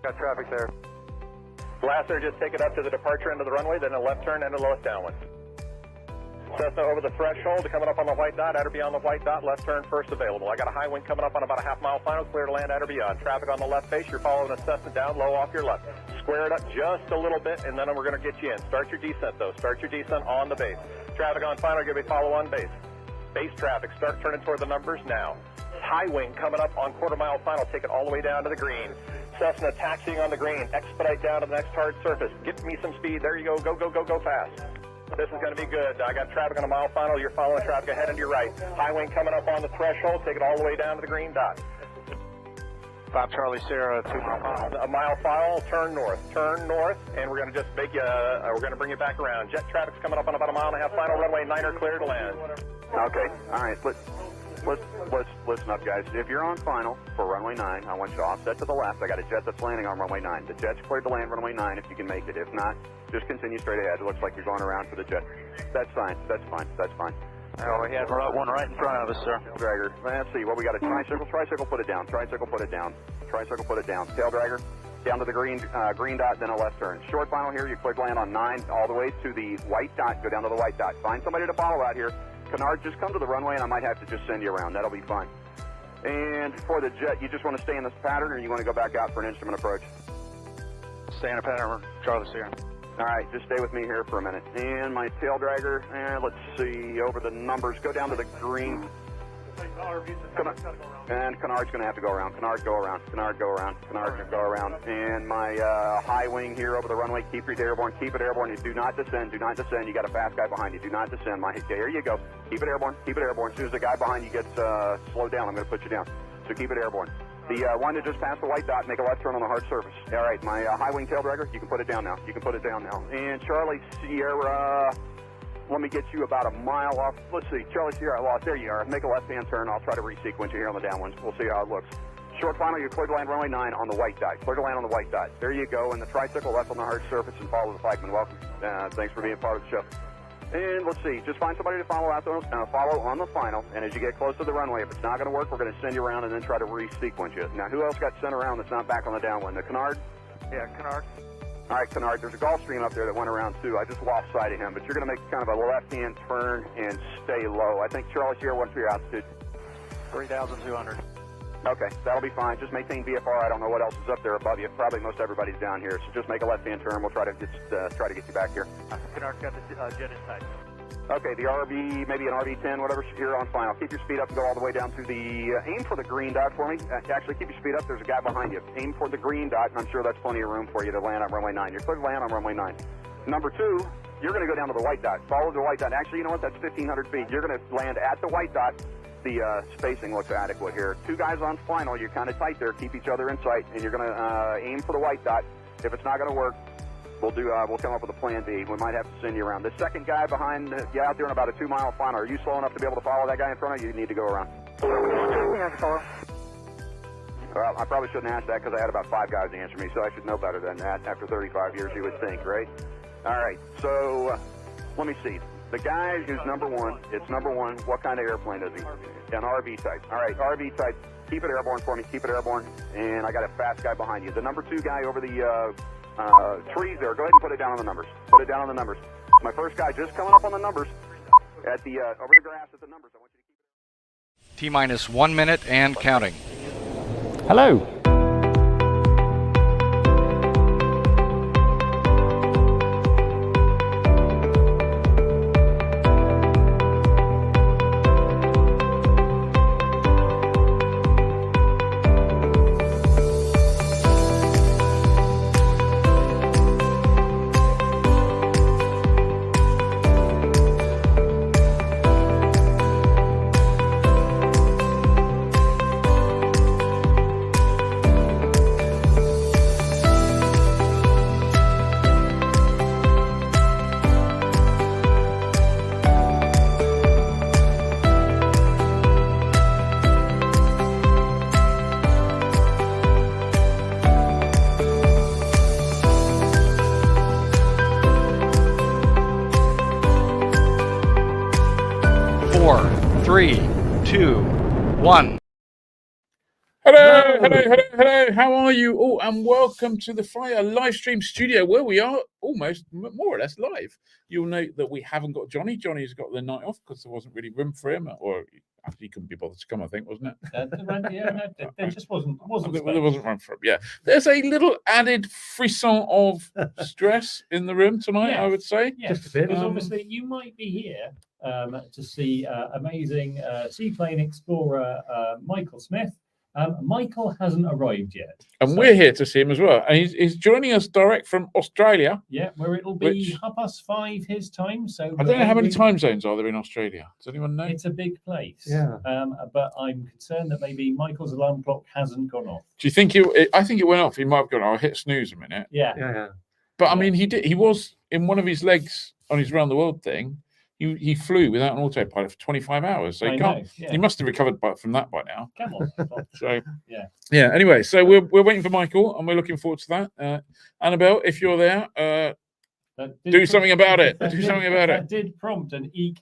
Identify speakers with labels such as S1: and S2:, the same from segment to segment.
S1: Got traffic there. Blaster, just take it up to the departure end of the runway, then a left turn and a lowest downwind. Cessna over the threshold, coming up on the white dot, at or beyond the white dot, left turn first available. I got a high wind coming up on about a half-mile final, clear to land at or beyond. Traffic on the left face, you're following a Cessna down, low off your left. Square it up just a little bit, and then we're going to get you in. Start your descent, though. Start your descent on the base. Traffic on final, give me follow on base. Base traffic, start turning toward the numbers now. High wing coming up on quarter-mile final, take it all the way down to the green. Cessna taxiing on the green, expedite down to the next hard surface. Get me some speed, there you go, go, go, go, go fast. This is going to be good. I got traffic on a mile final. You're following traffic ahead and to your right. High wing coming up on the threshold. Take it all the way down to the green dot.
S2: 5 Charlie Sierra, 2 mile final.
S1: A mile final, turn north, and we're going to just make you, we're going to bring you back around. Jet traffic's coming up on about a mile and a half final, runway 9er clear to land.
S3: Okay, all right, let's listen up, guys. If you're on final for runway 9, I want you to offset to the left. I got a jet that's landing on runway 9. The jet's cleared to land runway 9 if you can make it. If not, just continue straight ahead. It looks like you're going around for the jet. That's fine, that's fine, that's fine.
S2: Oh, we have one right in front of us, sir.
S3: Dragger. Let's see. Well, we got a tricycle. Tricycle, put it down. Tricycle, put it down. Tricycle, put it down. Tail dragger, down to the green dot, then a left turn. Short final here. You click land on 9 all the way to the white dot. Go down to the white dot. Find somebody to follow out here. Canard, just come to the runway, and I might have to just send you around. That'll be fine. And for the jet, you just want to stay in this pattern, or you want to go back out for an instrument approach?
S2: Stay in a pattern, Charlie Sierra.
S3: All right, just stay with me here for a minute. And my tail dragger, let's see, over the numbers, go down to the green. And Canard's going to have to go around. Canard, go around. Canard, go around. Canard, go around. And my high wing here over the runway, keep it airborne. Keep it airborne. You do not descend. Do not descend. You got a fast guy behind you. Do not descend. There you go. Keep it airborne. Keep it airborne. As soon as the guy behind you gets slowed down, I'm going to put you down. So keep it airborne. The one that just passed the white dot, make a left turn on the hard surface. All right, my high wing tail dragger, you can put it down now. You can put it down now. And Charlie Sierra, let me get you about a mile off. Let's see, Charlie Sierra, well, there you are. Make a left-hand turn. I'll try to resequence you here on the downwinds. We'll see how it looks. Short final, you're clear to land runway 9 on the white dot. Clear to land on the white dot. There you go. And the tricycle left on the hard surface and follow the flagman. Welcome. Thanks for being part of the show. And let's see, just find somebody to follow out follow on the final. And as you get close to the runway, if it's not going to work, we're going to send you around and then try to resequence you. Now, who else got sent around that's not back on the downwind? The Canard?
S2: Yeah, Canard.
S3: All right, Canard, there's a Gulfstream up there that went around too. I just lost sight of him, but you're going to make kind of a left-hand turn and stay low. I think Charlie Sierra, what's your altitude?
S2: 3,200.
S3: Okay, that'll be fine. Just maintain VFR. I don't know what else is up there above you. Probably most everybody's down here. So just make a left-hand turn. We'll try to get you back here.
S2: Canard's got the jet inside.
S3: Okay, the RV, maybe an RV-10, whatever, you're on final. Keep your speed up and go all the way down to the, aim for the green dot for me. Actually, keep your speed up. There's a guy behind you. Aim for the green dot, and I'm sure that's plenty of room for you to land on runway 9. You're clear to land on runway 9. Number 2, you're going to go down to the white dot. Follow the white dot. Actually, you know what? That's 1,500 feet. You're going to land at the white dot. The spacing looks adequate here. 2 guys on final. You're kind of tight there. Keep each other in sight, and you're going to aim for the white dot. If it's not going to work, we'll come up with a plan B. We might have to send you around. The second guy behind you out there in about a 2-mile final. Are you slow enough to be able to follow that guy in front of you? You need to go around.
S2: Yeah, follow.
S3: Well, I probably shouldn't ask that because I had about 5 guys answer me, so I should know better than that after 35 years, you would think, right? All right, so let me see. The guy who's number 1, it's number 1. What kind of airplane is he? An RV type. All right, RV type. Keep it airborne for me. Keep it airborne. And I got a fast guy behind you. The number 2 guy over the trees there. Go ahead and put it down on the numbers. Put it down on the numbers. My first guy just coming up on the numbers at the over the grass at the numbers. I want you to keep
S4: T-minus 1 minute and counting.
S5: Hello. Hello, hello.
S6: hello. How are you all? And welcome to the Flyer live stream studio where we are almost more or less live. You'll note that we haven't got Johnny. Johnny's got the night off because there wasn't really room for him, or he couldn't be bothered to come, I think, wasn't it?
S7: There just wasn't
S6: There wasn't room for him, yeah. There's a little added frisson of stress in the room tonight, I would say.
S7: Yes,
S5: Just a bit.
S7: because obviously you might be here to see amazing seaplane explorer Michael Smith. Michael hasn't arrived yet.
S6: And we're here to see him as well. And he's joining us direct from Australia.
S7: Yeah, where it'll be 5:30 his time. So
S6: I don't know how many time zones are there in Australia. Does anyone know?
S7: It's a big place.
S5: Yeah.
S7: But I'm concerned that maybe Michael's alarm clock hasn't gone off.
S6: Do you think I think it went off. He might have gone, I'll hit snooze a minute.
S7: Yeah.
S6: But I mean, he was in one of his legs on his round the world thing. He flew without an autopilot for 25 hours. So he must have recovered from that by now.
S7: Come on.
S6: So
S7: yeah.
S6: Anyway, so we're waiting for Michael, and we're looking forward to that. Annabelle, if you're there, do something about it. Do something about it.
S7: That did prompt an eek.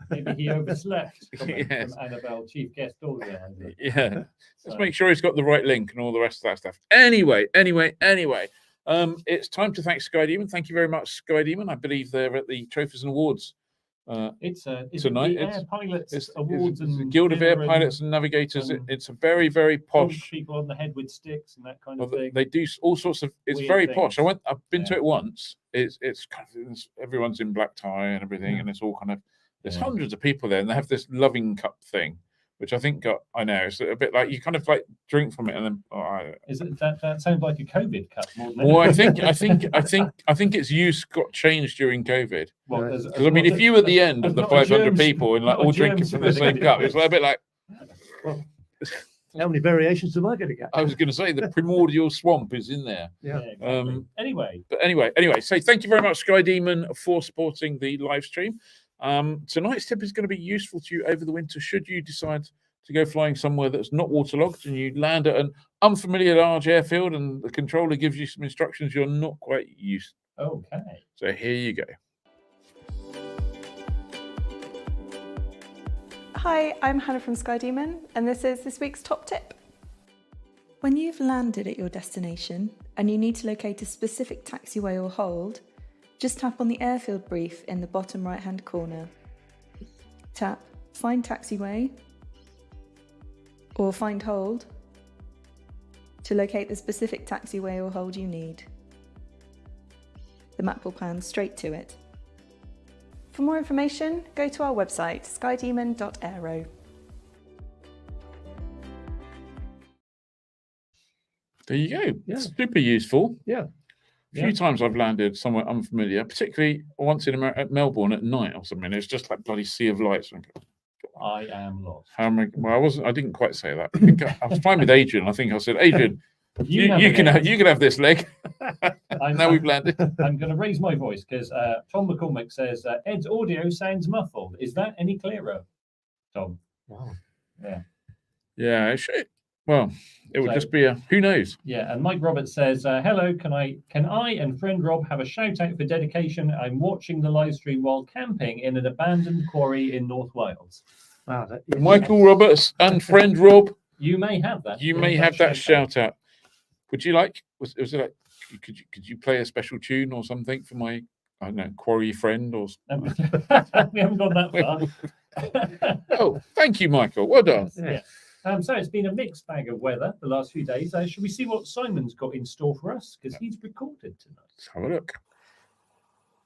S7: Maybe he overslept.
S6: Yes.
S7: From Annabelle, chief guest audio.
S6: Yeah. Let's make sure he's got the right link and all the rest of that stuff. Anyway. It's time to thank Sky Demon. Thank you very much, Sky Demon. I believe they're at the Trophies and Awards.
S7: It's
S6: tonight.
S7: The Air Pilots Awards
S6: it's
S7: and
S6: Guild of Air Pilots and Navigators. It's a very, very posh.
S7: People on the head with sticks and that kind of thing.
S6: They do all sorts of. It's
S7: Weird
S6: very
S7: things.
S6: posh. I've been to it once. It's kind of, everyone's in black tie and everything, and it's all kind of. There's hundreds of people there, and they have this loving cup thing, which I think I know it's a bit like you kind of like drink from it and then.
S7: Is it that sounds like a COVID cup more than
S6: well, I think its use got changed during COVID. Because I mean, if you were at the end of the 500 people and like all drinking from the same cup, it's like a bit like.
S5: Well, how many variations am I going to get?
S6: I was going to say the primordial swamp is in there.
S5: Yeah.
S7: Exactly.
S6: Anyway. So thank you very much, Sky Demon, for supporting the live stream. Tonight's tip is going to be useful to you over the winter should you decide to go flying somewhere that's not waterlogged and you land at an unfamiliar large airfield and the controller gives you some instructions you're not quite used to.
S7: Okay.
S6: So here you go.
S8: Hi, I'm Hannah from Sky Demon, and this is this week's top tip. When you've landed at your destination and you need to locate a specific taxiway or hold, just tap on the airfield brief in the bottom right-hand corner. Tap Find Taxiway or Find Hold to locate the specific taxiway or hold you need. The map will pan straight to it. For more information, go to our website, skydemon.aero.
S6: There you go.
S5: Yeah.
S6: Super useful.
S5: Yeah.
S6: A few times I've landed somewhere unfamiliar, particularly once in at Melbourne at night or something. It's just like bloody sea of lights.
S7: I am lost.
S6: How am I? Well, I didn't quite say that. I think I was flying with Adrian. I think I said, Adrian, you can have this leg. Now we've landed.
S7: I'm going to raise my voice because Tom McCormick says Ed's audio sounds muffled. Is that any clearer, Tom?
S5: Wow.
S7: Yeah.
S6: Yeah. Well, it would just be a who knows.
S7: Yeah. And Mike Roberts says, "Hello, can I and friend Rob have a shout out for dedication? I'm watching the live stream while camping in an abandoned quarry in North Wales."
S5: Wow.
S6: Michael Roberts and friend Rob.
S7: You may have that.
S6: You may have that shout out. Would you like? Was it like? Could you play a special tune or something for my I don't know quarry friend or?
S7: We haven't gone that far.
S6: Oh, thank you, Michael. Well done.
S7: Yeah. So it's been a mixed bag of weather the last few days. Should we see what Simon's got in store for us? Because he's recorded tonight.
S6: Let's have a look.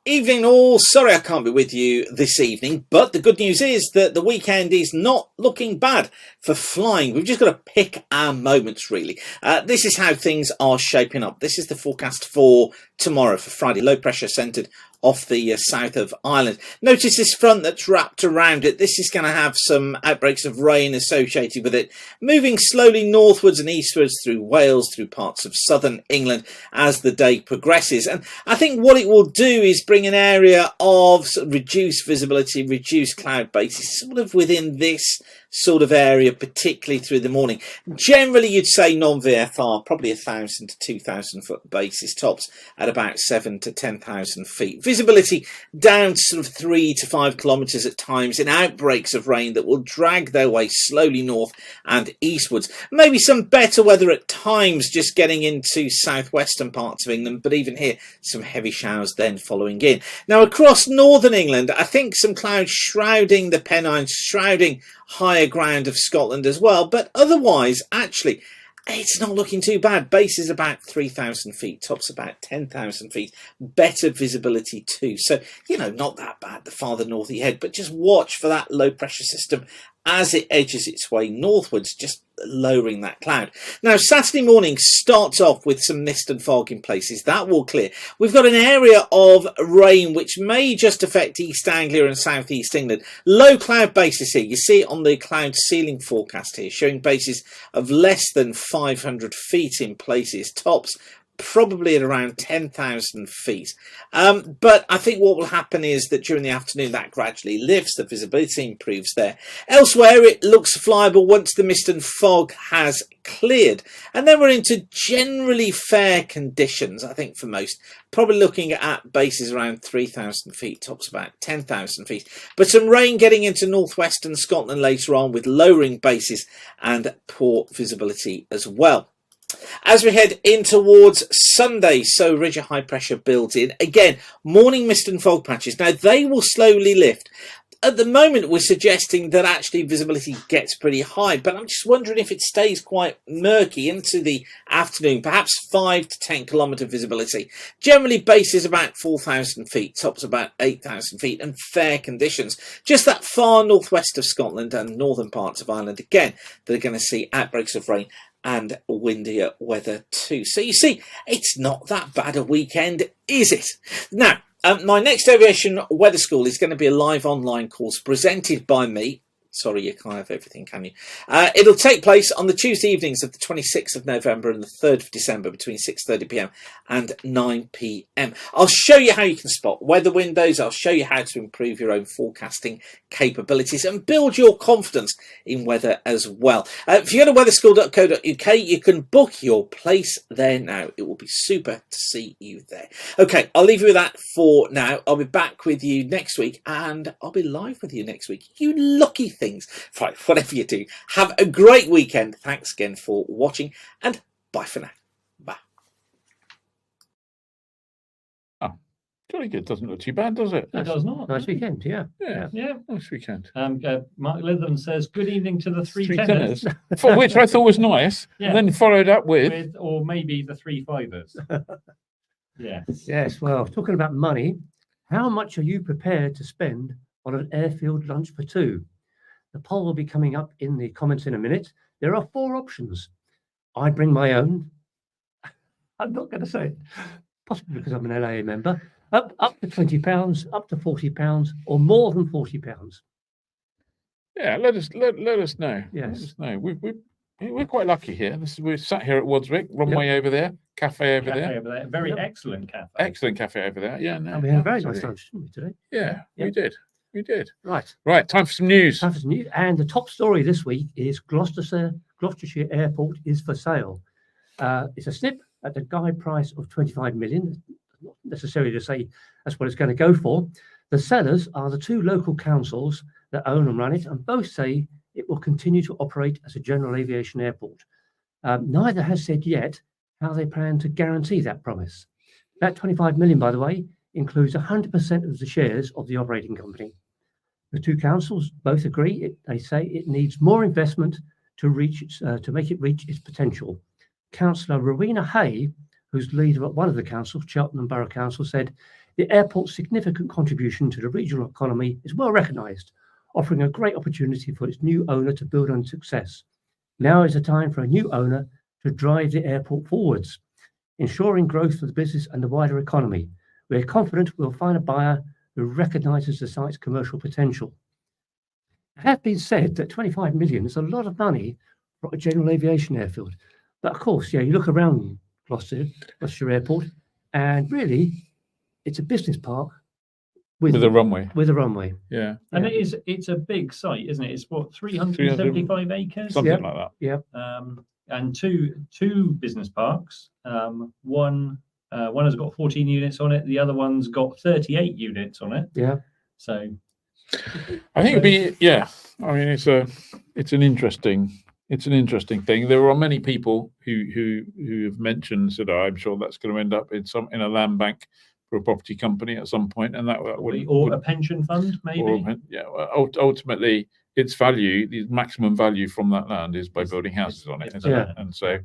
S9: Evening all, sorry I can't be with you this evening, but the good news is that the weekend is not looking bad for flying. We've just got to pick our moments really. This is how things are shaping up. This is the forecast for tomorrow, for Friday. Low pressure centred off the south of Ireland. Notice this front that's wrapped around it. This is going to have some outbreaks of rain associated with it, moving slowly northwards and eastwards through Wales, through parts of southern England as the day progresses. And I think what it will do is bring an area of sort of reduced visibility, reduced cloud basis, sort of within this sort of area, particularly through the morning. Generally, you'd say non-VFR, probably 1,000 to 2,000 foot bases tops at about 7 to 10,000 feet. Visibility down to sort of 3 to 5 kilometres at times in outbreaks of rain that will drag their way slowly north and eastwards. Maybe some better weather at times just getting into southwestern parts of England, but even here, some heavy showers then following in. Now, across northern England, I think some clouds shrouding the Pennines, shrouding higher ground of Scotland as well, but otherwise, actually, it's not looking too bad. Base is about 3,000 feet, tops about 10,000 feet, better visibility too. So, you know, not that bad the farther north you head, but just watch for that low pressure system as it edges its way northwards, just lowering that cloud. Now, Saturday morning starts off with some mist and fog in places. That will clear. We've got an area of rain which may just affect East Anglia and South East England. Low cloud bases here. You see it on the cloud ceiling forecast here, showing bases of less than 500 feet in places. Tops probably at around 10,000 feet. But I think what will happen is that during the afternoon that gradually lifts, the visibility improves there. Elsewhere it looks flyable once the mist and fog has cleared, and then we're into generally fair conditions, I think, for most. Probably looking at bases around 3,000 feet, tops about 10,000 feet, but some rain getting into northwestern Scotland later on with lowering bases and poor visibility as well. As we head in towards Sunday, so ridge of high pressure builds in. Again, morning mist and fog patches. Now, they will slowly lift. At the moment, we're suggesting that actually visibility gets pretty high, but I'm just wondering if it stays quite murky into the afternoon, perhaps 5 to 10 kilometre visibility. Generally, base is about 4,000 feet, tops about 8,000 feet, and fair conditions. Just that far northwest of Scotland and northern parts of Ireland, again, that are going to see outbreaks of rain and windier weather too. So you see, it's not that bad a weekend, is it? Now, my next aviation weather school is going to be a live online course presented by me. Sorry, you can't have everything, can you? It'll take place on the Tuesday evenings of the 26th of November and the 3rd of December between 6:30 p.m. and 9 p.m. I'll show you how you can spot weather windows. I'll show you how to improve your own forecasting capabilities and build your confidence in weather as well. If you go to weatherschool.co.uk, you can book your place there now. It will be super to see you there. Okay, I'll leave you with that for now. I'll be back with you next week, and I'll be live with you next week. You lucky things. Right, whatever you do, have a great weekend. Thanks again for watching, and bye for now. Bye.
S6: Oh, jolly good. Doesn't look too bad, does it?
S7: It does not.
S5: Nice weekend, yeah.
S6: Yeah, nice weekend.
S7: Mark Lytham says, good evening to the three
S6: tenors,
S7: tenors.
S6: for which I thought was nice,
S7: Yeah.
S6: and then followed up with
S7: Or maybe the three fivers. Yes.
S5: Yes, well, talking about money, how much are you prepared to spend on an airfield lunch for two? The poll will be coming up in the comments in a minute. There are 4 options. I bring my own. I'm not going to say it, possibly because I'm an LA member. Up to £20, up to £40, or more than £40.
S6: yeah. Let us know.
S5: Yes.
S6: Let us know. We're quite lucky here. We're sat here at Wadswick, runway over there, cafe over there.
S7: Very excellent cafe.
S6: Excellent cafe over there. Yeah, no,
S5: And we had a very nice
S6: absolutely.
S5: lunch, didn't we, today?
S6: Yeah,
S5: Yep.
S6: we did.
S5: Right.
S6: Right, time for some news.
S5: Time for some news. And the top story this week is Gloucestershire Airport is for sale. It's a snip at the guide price of 25 million. Not necessarily to say that's what it's going to go for. The sellers are the 2 local councils that own and run it, and both say it will continue to operate as a general aviation airport. Neither has said yet how they plan to guarantee that promise. That 25 million, by the way, includes 100% of the shares of the operating company. The 2 councils both agree. They say it needs more investment to make it reach its potential. Councillor Rowena Hay, who's leader at one of the councils, Cheltenham Borough Council, said the airport's significant contribution to the regional economy is well recognised, offering a great opportunity for its new owner to build on success. Now is the time for a new owner to drive the airport forwards, ensuring growth for the business and the wider economy. We're confident we'll find a buyer who recognises the site's commercial potential. It has been said that 25 million is a lot of money for a general aviation airfield. But of course, yeah, you look around Gloucestershire Airport, and really, it's a business park
S6: with a runway.
S5: With a runway.
S6: Yeah.
S7: And it's a big site, isn't it? It's what, 375 acres?
S6: Something like that.
S5: Yeah.
S7: And two business parks. One has got 14 units on it. The other one's got 38 units on it.
S5: Yeah.
S7: So
S6: I think it'd be, yeah. I mean, it's an interesting thing. There are many people who have mentioned that I'm sure that's going to end up in a land bank for a property company at some point, and that
S7: would a pension fund maybe.
S6: Ultimately, its value, the maximum value from that land is by building houses on it, isn't it? And so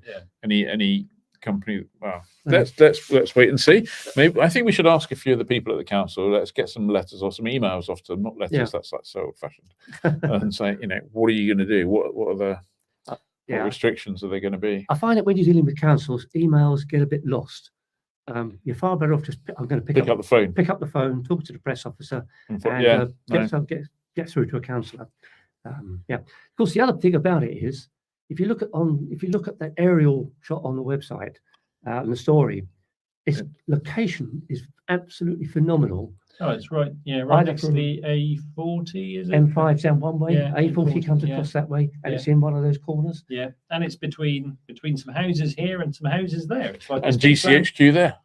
S6: any company, well, let's wait and see. Maybe I think we should ask a few of the people at the council. Let's get some letters or some emails off to them, not letters. That's like so old-fashioned. And say, what are you going to do? What are the what restrictions are they going to be?
S5: I find that when you're dealing with councils, emails get a bit lost. You're far better off just I'm going to pick up the phone, talk to the press officer, and get through to a councillor. Of course, the other thing about it is if you look at that aerial shot on the website and the story, its location is absolutely phenomenal.
S7: Oh, it's right. Yeah, right next to the A40, is it?
S5: M5's down one way,
S7: Yeah,
S5: A40 comes across that way, and it's in one of those corners.
S7: Yeah, and it's between some houses here and some houses there. It's like
S6: and GCHQ there.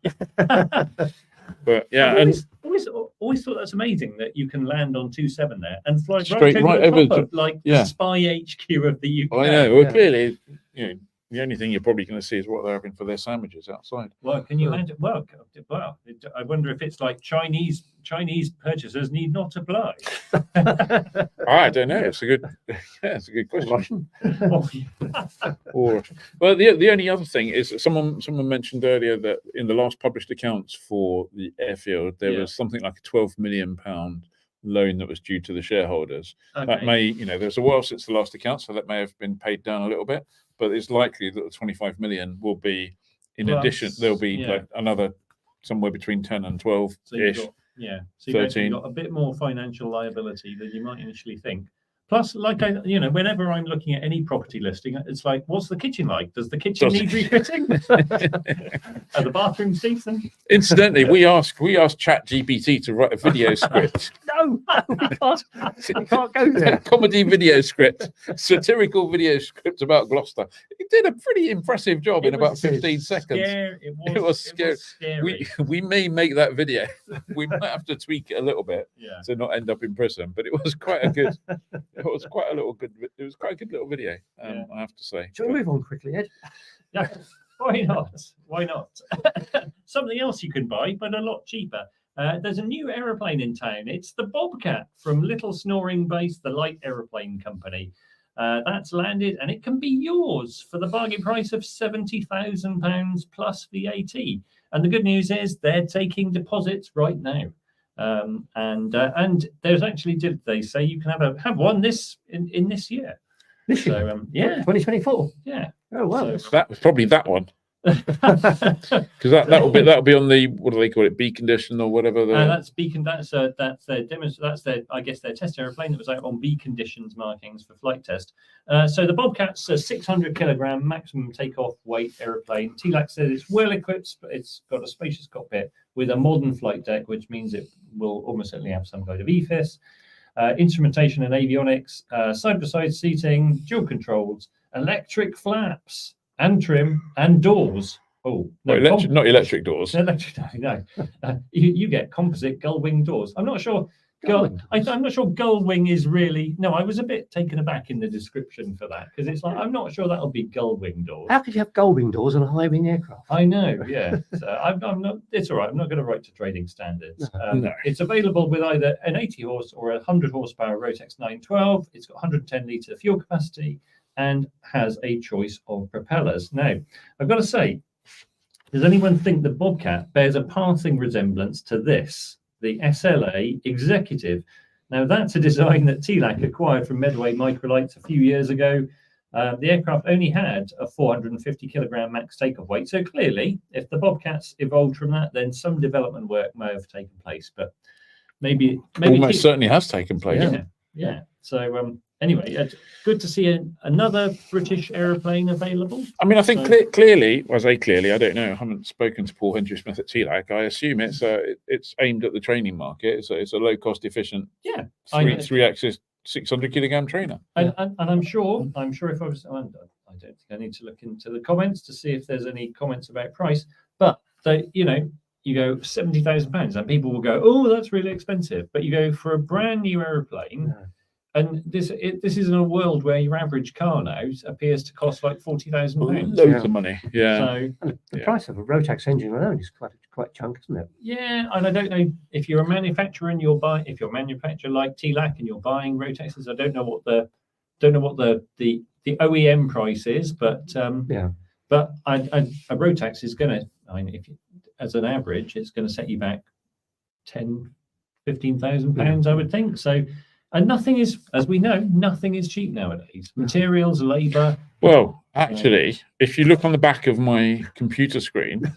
S6: But yeah,
S7: I've always thought that's amazing that you can land on 27 there and fly
S6: straight
S7: right over the top of, like the spy HQ of the UK.
S6: I know. Well, clearly, the only thing you're probably going to see is what they're having for their sandwiches outside.
S7: Well, can you imagine? Well, I wonder if it's like Chinese purchasers need not apply.
S6: I don't know. It's a good question. Well, the only other thing is someone mentioned earlier that in the last published accounts for the airfield, there was something like a £12 million loan that was due to the shareholders.
S7: Okay.
S6: That may, there's a while since the last account, so that may have been paid down a little bit. But it's likely that the 25 million will be in addition. There'll be like another somewhere between 10 and 12 ish.
S7: So you've got a bit more financial liability than you might initially think. Plus, like whenever I'm looking at any property listing, it's like, what's the kitchen like? Does the kitchen need refitting? Are the bathrooms decent?
S6: Incidentally, we asked ChatGPT to write a video script.
S5: No, we can't go there.
S6: Comedy video script, satirical video script about Gloucester. It did a pretty impressive job in about 15 seconds. It was scary. We may make that video. We might have to tweak it a little bit to not end up in prison, but it was quite a good. It was quite a good little video. I have to say.
S5: Shall we move on quickly, Ed?
S7: Yeah, why not? Why not? Something else you can buy, but a lot cheaper. There's a new aeroplane in town. It's the Bobcat from Little Snoring Base, the light aeroplane company. That's landed, and it can be yours for the bargain price of £70,000 plus VAT. And the good news is they're taking deposits right now. And there's actually, did they say you can have one in this year?
S5: This year? 2024.
S7: Yeah.
S5: Oh wow.
S6: So that was probably that one. Because that'll be on the, what do they call it, B condition or whatever.
S7: That's beacon. That's their I guess their test airplane that was out on B conditions markings for flight test. So the Bobcat's a 600 kilogram maximum takeoff weight airplane. TLAC says it's well equipped, but it's got a spacious cockpit with a modern flight deck, which means it will almost certainly have some kind of EFIS, instrumentation and avionics, side-by-side seating, dual controls, electric flaps, and trim and doors. Oh, no,
S6: not electric doors.
S7: Electric, no. You get composite gull wing doors. I'm not sure. I'm not sure gull wing is really. No, I was a bit taken aback in the description for that because it's like I'm not sure that'll be gull wing doors.
S5: How could you have gull wing doors on a high wing aircraft?
S7: I know, yeah. So I'm not. It's all right. I'm not going to write to trading standards.
S6: No.
S7: It's available with either an 80 horse or a 100 horsepower Rotex 912. It's got 110 litre fuel capacity and has a choice of propellers. Now, I've got to say, does anyone think the Bobcat bears a passing resemblance to this, the SLA Executive? Now, that's a design that TLAC acquired from Medway Microlights a few years ago. The aircraft only had a 450 kilogram max takeoff weight. So clearly, if the Bobcats evolved from that, then some development work may have taken place. But maybe
S6: almost certainly has taken place.
S7: Yeah. So anyway, it's good to see another British aeroplane available.
S6: I mean, I think clearly, well, I say clearly, I don't know. I haven't spoken to Paul Hendry Smith at TLAC. I assume it's aimed at the training market. It's a low cost, efficient, three-axis 600 kilogram trainer.
S7: And I'm sure if I was, I don't think I need to look into the comments to see if there's any comments about price. But you go £70,000, and people will go, "Oh, that's really expensive." But you go for a brand new aeroplane. And this is in a world where your average car now appears to cost like £40,000.
S6: Loads of money. Yeah.
S7: So
S5: the price of a Rotex engine alone is quite chunk, isn't it?
S7: Yeah, and I don't know if you're a manufacturer and if you're a manufacturer like TLAC and you're buying Rotexes, I don't know what the OEM price is, but but a Rotex is going to, as an average, it's going to set you back £15,000, I would think. So. And nothing is, as we know, nothing is cheap nowadays. Materials, labour.
S6: Well, actually, if you look on the back of my computer screen,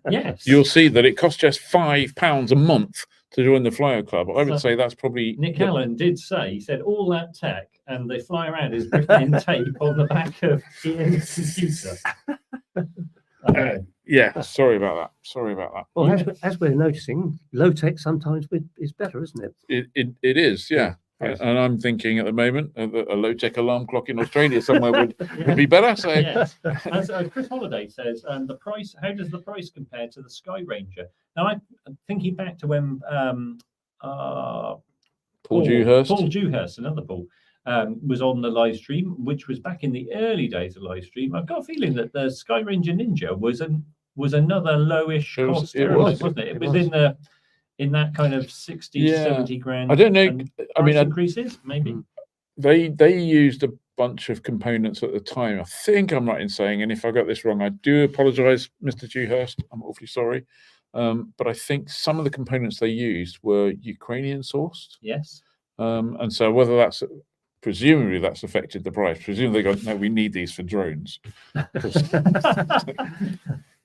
S7: yes,
S6: you'll see that it costs just £5 a month to join the Flyer Club. I would say that's probably...
S7: Nick Allen did say, he said, all that tech and they fly around is written in tape on the back of Ian's computer.
S6: Yeah, sorry about that.
S5: Well, as we're noticing, low tech sometimes is better, isn't it?
S6: It is, yeah. Yes. And I'm thinking at the moment a low-tech alarm clock in Australia somewhere would be better. So,
S7: yes. As Chris Holiday says, the price. How does the price compare to the Sky Ranger? Now, I'm thinking back to when
S6: Paul Dewhurst,
S7: another Paul, was on the live stream, which was back in the early days of live stream. I've got a feeling that the Sky Ranger Ninja was another lowish cost aeroplane, wasn't it? It was in that kind of 60, 70 grand.
S6: I don't know. I mean,
S7: increases maybe.
S6: They used a bunch of components at the time. I think I'm right in saying, and if I got this wrong, I do apologise, Mr. Dewhurst. I'm awfully sorry. But I think some of the components they used were Ukrainian sourced.
S7: Yes.
S6: And so whether presumably that's affected the price. Presumably they go, no, we need these for drones.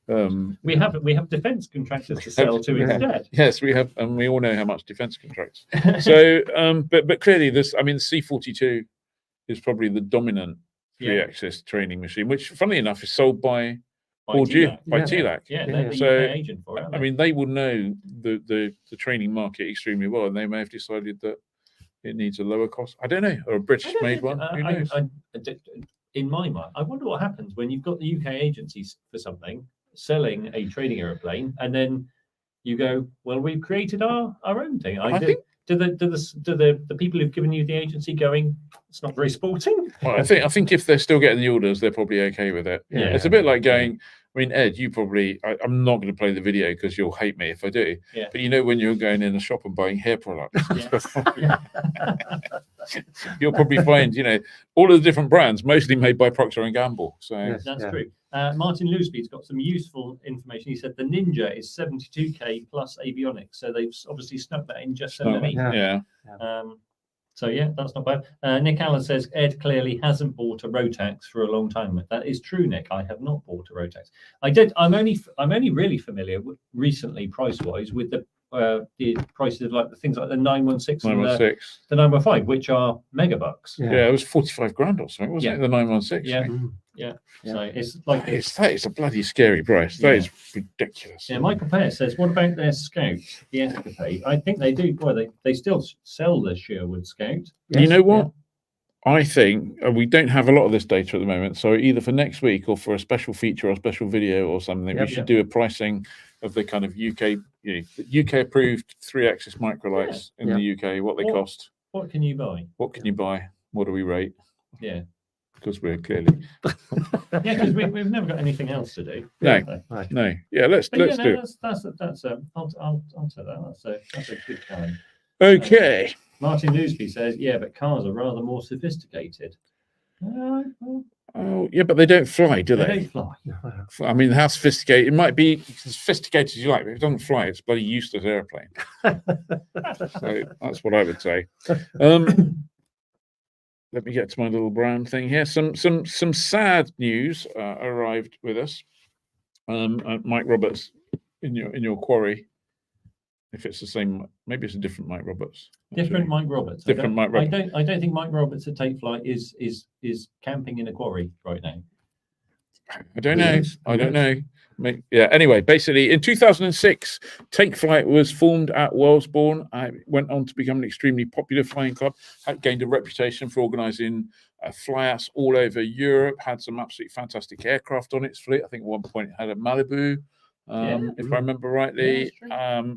S7: We have defence contractors to sell to instead.
S6: Yes, we have, and we all know how much defence contracts. So, but clearly, C-42 is probably the dominant three-axis training machine, which, funnily enough, is sold by TLAC.
S7: Yeah, they're the
S6: so
S7: UK agent for it.
S6: I mean, they will know the training market extremely well, and they may have decided that it needs a lower cost. I don't know, or a British-made one. Who knows?
S7: In my mind, I wonder what happens when you've got the UK agencies for something selling a trading aeroplane, and then you go, well, we've created our own thing. I think do the people who've given you the agency going, it's not very sporting?
S6: Well, I think if they're still getting the orders, they're probably okay with it. Yeah, it's a bit like going. I mean, Ed, you probably, I'm not going to play the video because you'll hate me if I do.
S7: Yeah.
S6: But when you're going in a shop and buying hair products, you'll probably find, all of the different brands, mostly made by Procter & Gamble. So
S7: that's true. Martin Loosby's got some useful information. He said the Ninja is 72k plus avionics. So they've obviously snuck that in just underneath.
S6: Yeah.
S7: So yeah, that's not bad. Nick Allen says Ed clearly hasn't bought a Rotex for a long time. That is true, Nick. I have not bought a Rotex. I did. I'm only really familiar recently, price-wise, with the prices of like the things like the 916 and the 915, which are megabucks.
S6: Yeah, it was 45 grand or something, wasn't it? The 916.
S7: Yeah. So it's like
S6: that is a bloody scary price. That is ridiculous.
S7: Yeah, Michael Pearce says, what about their Scout, the Escapade? I think they do. Well, they still sell the Sherwood Scout.
S6: Yes. You know what? I think we don't have a lot of this data at the moment. So either for next week or for a special feature or a special video or something, we should do a pricing of the kind of UK approved 3-axis microlights in the UK, what they cost.
S7: What can you buy?
S6: What can you buy? What do we rate?
S7: Yeah.
S6: Because we're clearly
S7: because we've never got anything else to do.
S6: No. Yeah, let's do it.
S7: I'll take that. That's a good time.
S6: Okay.
S7: Martin Loosby says, but cars are rather more sophisticated.
S6: Oh, yeah, but they don't fly, do they?
S7: They don't fly.
S6: I mean, how sophisticated? It might be as sophisticated as you like, but if it doesn't fly, it's a bloody useless airplane. So that's what I would say. Let me get to my little brown thing here. Some sad news arrived with us. Mike Roberts in your quarry if it's the same, maybe it's a different Mike Roberts.
S7: Different Mike Roberts.
S6: Different Mike Roberts.
S7: I don't think Mike Roberts at Take Flight is camping in a quarry right now.
S6: I don't know. I don't know. Yeah. Anyway, basically, in 2006, Take Flight was formed at Wellesbourne. It went on to become an extremely popular flying club. Had gained a reputation for organising flyouts all over Europe. Had some absolutely fantastic aircraft on its fleet. I think at one point it had a Malibu, if I remember rightly.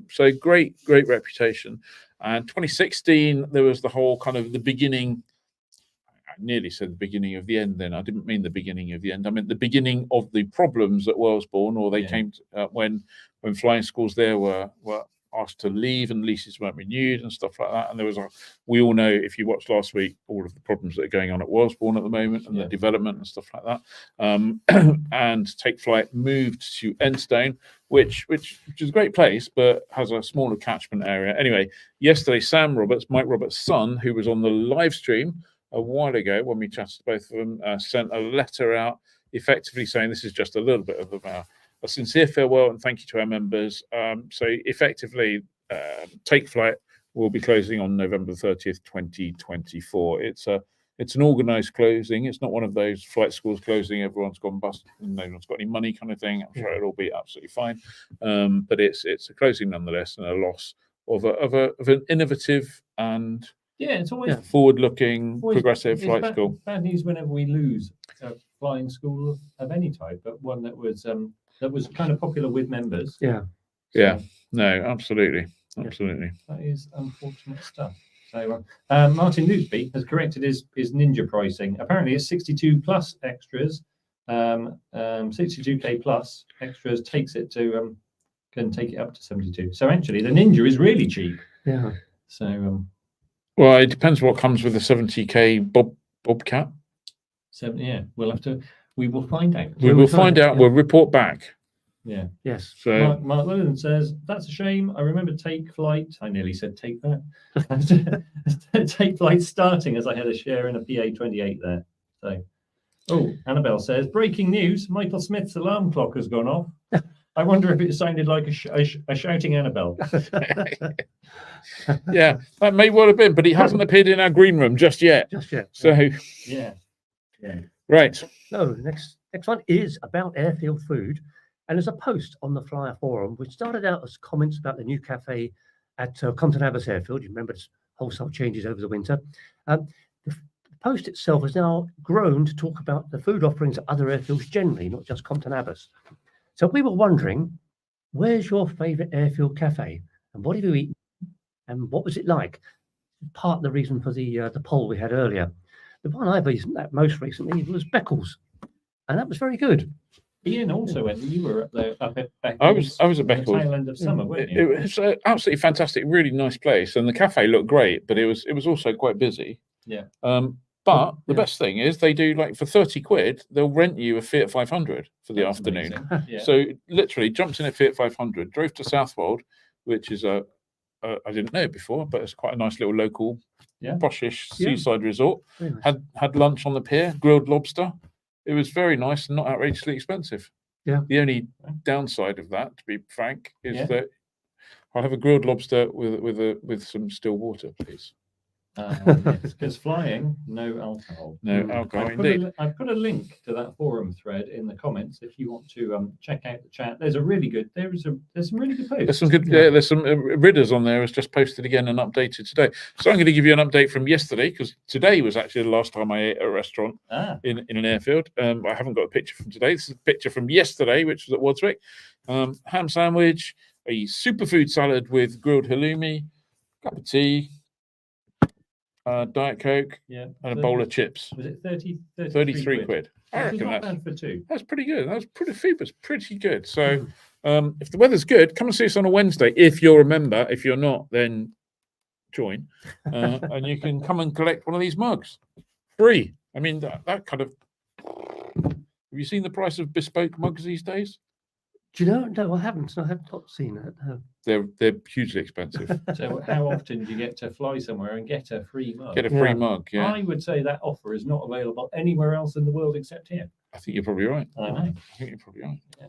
S6: So great reputation. And 2016, there was the whole kind of the beginning. I nearly said the beginning of the end then. I didn't mean the beginning of the end. I meant the beginning of the problems at Wellesbourne, or they came to, when flying schools there were asked to leave and leases weren't renewed and stuff like that. And there was we all know, if you watched last week, all of the problems that are going on at Wellesbourne at the moment and the development and stuff like that. And Take Flight moved to Enstone, which is a great place, but has a smaller catchment area. Anyway, yesterday, Sam Roberts, Mike Roberts' son, who was on the live stream a while ago when we chatted to both of them, sent a letter out effectively saying this is just a little bit of a sincere farewell and thank you to our members. So effectively, Take Flight will be closing on November 30th, 2024. It's an organised closing. It's not one of those flight schools closing, everyone's gone bust and no one's got any money kind of thing. I'm sure it'll be absolutely fine. But it's a closing nonetheless, and a loss of an innovative and
S7: it's always
S6: forward-looking, progressive flight school.
S7: Bad news whenever we lose a flying school of any type, but one that was kind of popular with members.
S6: No, absolutely.
S7: That is unfortunate stuff. So Martin Newsby has corrected his Ninja pricing. Apparently, it's 62 plus extras. 62k plus extras takes it to can take it up to 72. So actually, the Ninja is really cheap.
S5: Yeah.
S7: So.
S6: Well, it depends what comes with the 70k Bobcat.
S7: We will find out.
S6: We will find out. We'll report back.
S7: Yeah.
S5: Yes.
S6: So
S7: Mark Llewellyn says, that's a shame. I remember Take Flight. I nearly said Take That. Take Flight starting as I had a share in a PA-28 there. So, Annabelle says, breaking news. Michael Smith's alarm clock has gone off. I wonder if it sounded like a shouting Annabelle.
S6: Yeah, that may well have been, but he hasn't appeared in our green room just yet. So
S7: yeah.
S6: Right.
S5: So next one is about Airfield food, and there's a post on the Flyer forum which started out as comments about the new cafe at Compton Abbas Airfield. You remember it's wholesale changes over the winter. The post itself has now grown to talk about the food offerings at other airfields generally, not just Compton Abbas. So we were wondering, where's your favourite airfield cafe, and what have you eaten, and what was it like? Part of the reason for the poll we had earlier. The one I've eaten most recently was Beccles, and that was very good.
S7: Ian also went. You were up at Beccles.
S6: I was at Beccles.
S7: Tail end of summer, weren't you?
S6: It was absolutely fantastic, really nice place, and the cafe looked great, but it was also quite busy.
S7: Yeah.
S6: But the best thing is they do, like, for 30 quid, they'll rent you a Fiat 500 for the afternoon. So literally jumped in a Fiat 500, drove to Southwold, which is I didn't know before, but it's quite a nice little local, poshish seaside resort. Nice. Had lunch on the pier, grilled lobster. It was very nice and not outrageously expensive. Yeah. The only downside of that, to be frank, is that I'll have a grilled lobster with some still water, please.
S7: Because flying, no alcohol.
S6: No alcohol, indeed.
S7: I've put a link to that forum thread in the comments if you want to check out the chat. There's some really good posts.
S6: There's some good. There's some Ridders on there. It's just posted again and updated today. So I'm going to give you an update from yesterday, because today was actually the last time I ate at a restaurant in an airfield. I haven't got a picture from today. This is a picture from yesterday, which was at Wadswick. Ham sandwich, a superfood salad with grilled halloumi, cup of tea. Diet Coke, and a bowl of chips.
S7: Was it
S6: 33 quid? I reckon
S7: not bad for two.
S6: That's pretty good. That's food was pretty good. So if the weather's good, come and see us on a Wednesday. If you're a member, if you're not, then join. And you can come and collect one of these mugs. Free. I mean, that kind of... Have you seen the price of bespoke mugs these days?
S5: Do you know? No, I haven't. I have not seen it. No.
S6: They're hugely expensive.
S7: So how often do you get to fly somewhere and get a free mug?
S6: Get a free mug, yeah.
S7: I would say that offer is not available anywhere else in the world except here.
S6: I think you're probably right.
S7: I know.
S6: I think you're probably right.
S7: Yeah.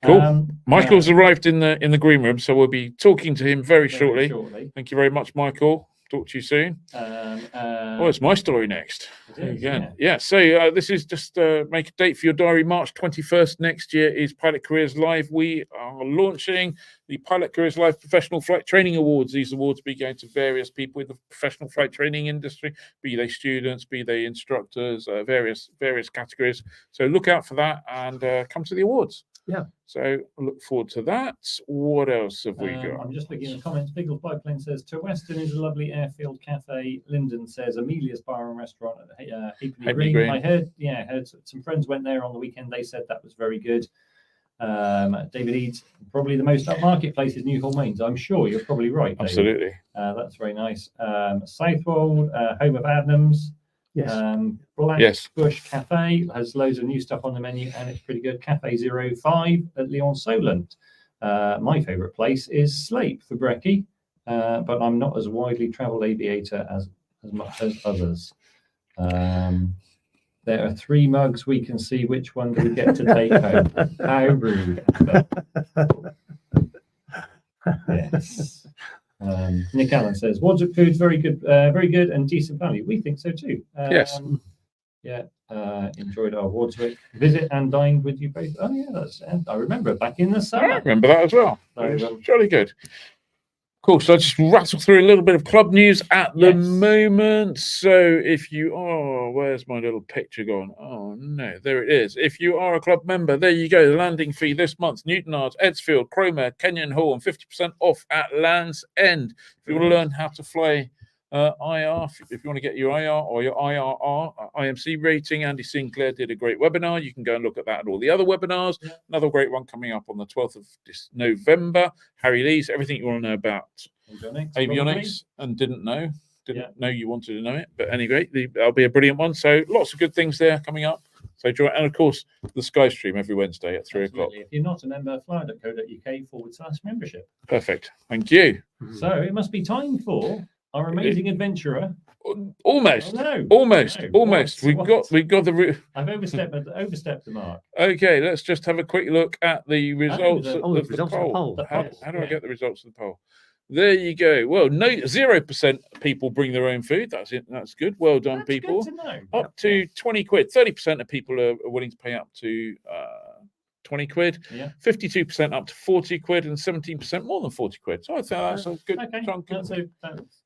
S6: Cool. Michael's arrived in the green room, so we'll be talking to him very shortly. Thank you very much, Michael. Talk to you soon. It's my story next. Again. Yeah. So this is just make a date for your diary. March 21st next year is Pilot Careers Live. We are launching the Pilot Careers Live Professional Flight Training Awards. These awards will be going to various people in the professional flight training industry, be they students, be they instructors, various categories. So look out for that and come to the awards.
S5: Yeah.
S6: So I look forward to that. What else have we got?
S7: I'm just looking at the comments. Biggle Biplane says, to Western is a lovely Airfield cafe. Lyndon says, Amelia's Bar and Restaurant at Halfpenny Green. I heard some friends went there on the weekend. They said that was very good. David Eads, probably the most upmarket place is Newhall Mains. I'm sure you're probably right, David.
S6: Absolutely.
S7: That's very nice. Southwold, home of Adnams.
S5: Yes.
S7: Black Bush Cafe has loads of new stuff on the menu and it's pretty good. Cafe 05 at Lyon Solent. My favourite place is Slape for brekkie, but I'm not as widely travelled aviator as much as others. There are 3 mugs. We can see which one do we get to take home. How rude. Yes. Nick Allen says, Wadswick food's very good and decent value. We think so too.
S6: Yes.
S7: Yeah. Enjoyed our Wadswick visit and dined with you both. Oh yeah, I remember back in the summer.
S6: I remember that as well.
S7: So,
S6: jolly good. Cool. So I just rattle through a little bit of club news at the moment. So if you are, where's my little picture gone? Oh no, there it is. If you are a club member, there you go. The landing fee this month: Newtonards, Edsfield, Cromer, Kenyon Hall, and 50% off at Land's End. If you want to learn how to fly IR, if you want to get your IR or your IRR IMC rating, Andy Sinclair did a great webinar. You can go and look at that and all the other webinars. Another great one coming up on the 12th of November. Harry Lee's everything you want to know about avionics and didn't know you wanted to know it. But anyway, that'll be a brilliant one. So lots of good things there coming up. So join, and of course the Sky Stream every Wednesday at 3 o'clock.
S7: If you're not a member, flyer.co.uk/membership.
S6: Perfect. Thank you.
S7: So it must be time for our amazing adventurer.
S6: Almost.
S7: Oh, no.
S6: Almost. We got the route.
S7: I've overstepped the mark.
S6: Okay, let's just have a quick look at the results of the poll. How do I get the results of the poll? There you go. Well, 0% people bring their own food. That's it. That's good. Well done,
S7: That's
S6: people.
S7: Good to know.
S6: Up to 20 quid. 30% of people are willing to pay up to 20 quid. 52% up to 40 quid, and 17% more than 40 quid. So I think that's a good chunk.
S7: That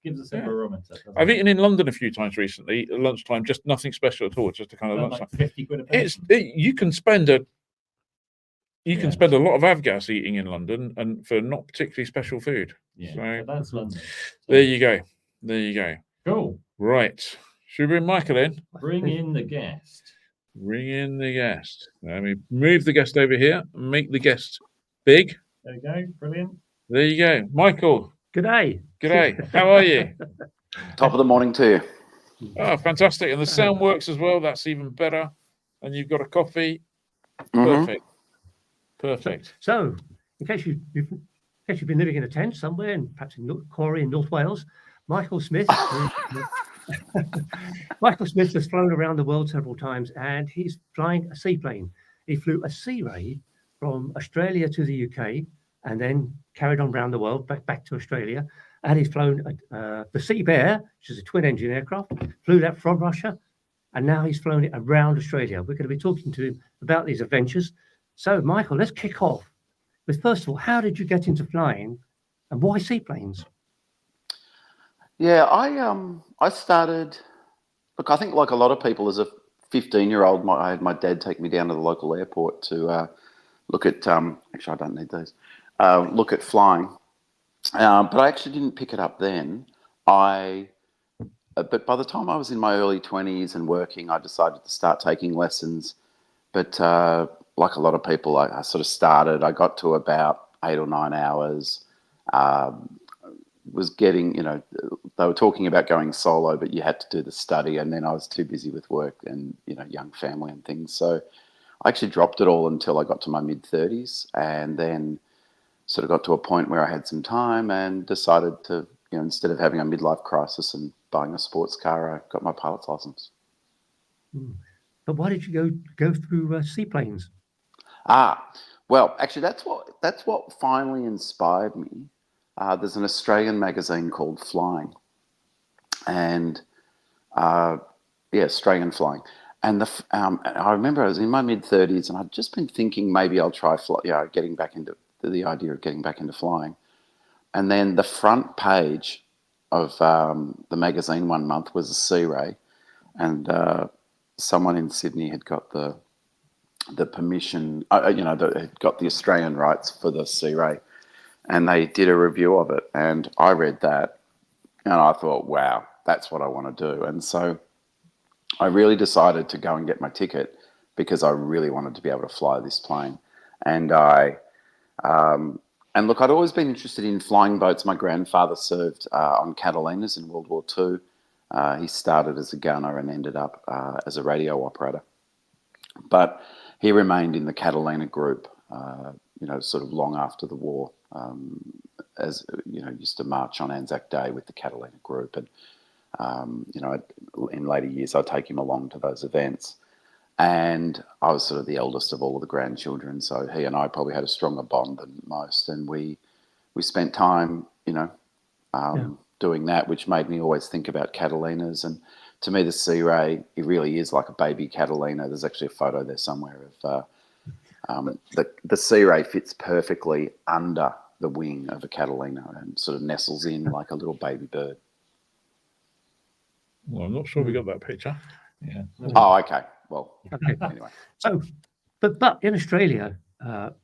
S7: gives us a barometer.
S6: I've eaten in London a few times recently at lunchtime, just nothing special at all, just a kind of lunchtime.
S7: Like 50 quid a day.
S6: You can spend a lot of avgas eating in London and for not particularly special food.
S7: Yeah,
S6: so
S7: that's London.
S6: There you go.
S7: Cool.
S6: Right. Should we bring Michael in?
S7: Bring in the guest.
S6: Bring in the guest. Let me move the guest over here and make the guest big.
S7: There you go. Brilliant.
S6: There you go. Michael.
S5: G'day.
S6: How are you?
S3: Top of the morning to you.
S6: Oh, fantastic. And the sound works as well. That's even better. And you've got a coffee. Perfect.
S5: So in case you've been living in a tent somewhere, and perhaps in Quarry in North Wales, Michael Smith has flown around the world several times, and he's flying a seaplane. He flew a SeaRey from Australia to the UK, and then carried on around the world back to Australia. And he's flown the Sea Bear, which is a twin-engine aircraft. Flew that from Russia, and now he's flown it around Australia. We're going to be talking to him about these adventures. So, Michael, let's kick off with, first of all, how did you get into flying, and why seaplanes?
S10: Yeah, I started. Look, I think like a lot of people, as a 15-year-old, I had my dad take me down to the local airport to look at. Actually, I don't need those. Look at flying, but I actually didn't pick it up then. But by the time I was in my early 20s and working, I decided to start taking lessons. But like a lot of people, I sort of started. I got to about 8 or 9 hours. Was getting, they were talking about going solo, but you had to do the study, and then I was too busy with work and young family and things. So I actually dropped it all until I got to my mid-30s, and then sort of got to a point where I had some time and decided to, instead of having a midlife crisis and buying a sports car, I got my pilot's license.
S5: But why did you go through seaplanes?
S10: Well, actually, that's what finally inspired me. There's an Australian magazine called Flying, and Australian Flying. And I remember I was in my mid-30s, and I'd just been thinking maybe I'll try getting back into the idea of getting back into flying. And then the front page of the magazine one month was a SeaRey, and someone in Sydney had got the permission, had got the Australian rights for the SeaRey, and they did a review of it, and I read that, and I thought, wow, that's what I want to do. And so I really decided to go and get my ticket because I really wanted to be able to fly this plane. And and look, I'd always been interested in flying boats. My grandfather served on Catalinas in World War II. He started as a gunner and ended up as a radio operator. But he remained in the Catalina group, sort of long after the war, used to march on Anzac Day with the Catalina group. And, in later years, I'd take him along to those events. And I was sort of the eldest of all of the grandchildren, so he and I probably had a stronger bond than most. And we spent time, doing that, which made me always think about Catalinas. And to me, the SeaRey, it really is like a baby Catalina. There's actually a photo there somewhere of the SeaRey fits perfectly under the wing of a Catalina and sort of nestles in like a little baby bird.
S6: Well, I'm not sure we got that picture.
S7: Yeah.
S10: Oh, okay. Well,
S5: Okay.
S10: anyway.
S5: So, but in Australia,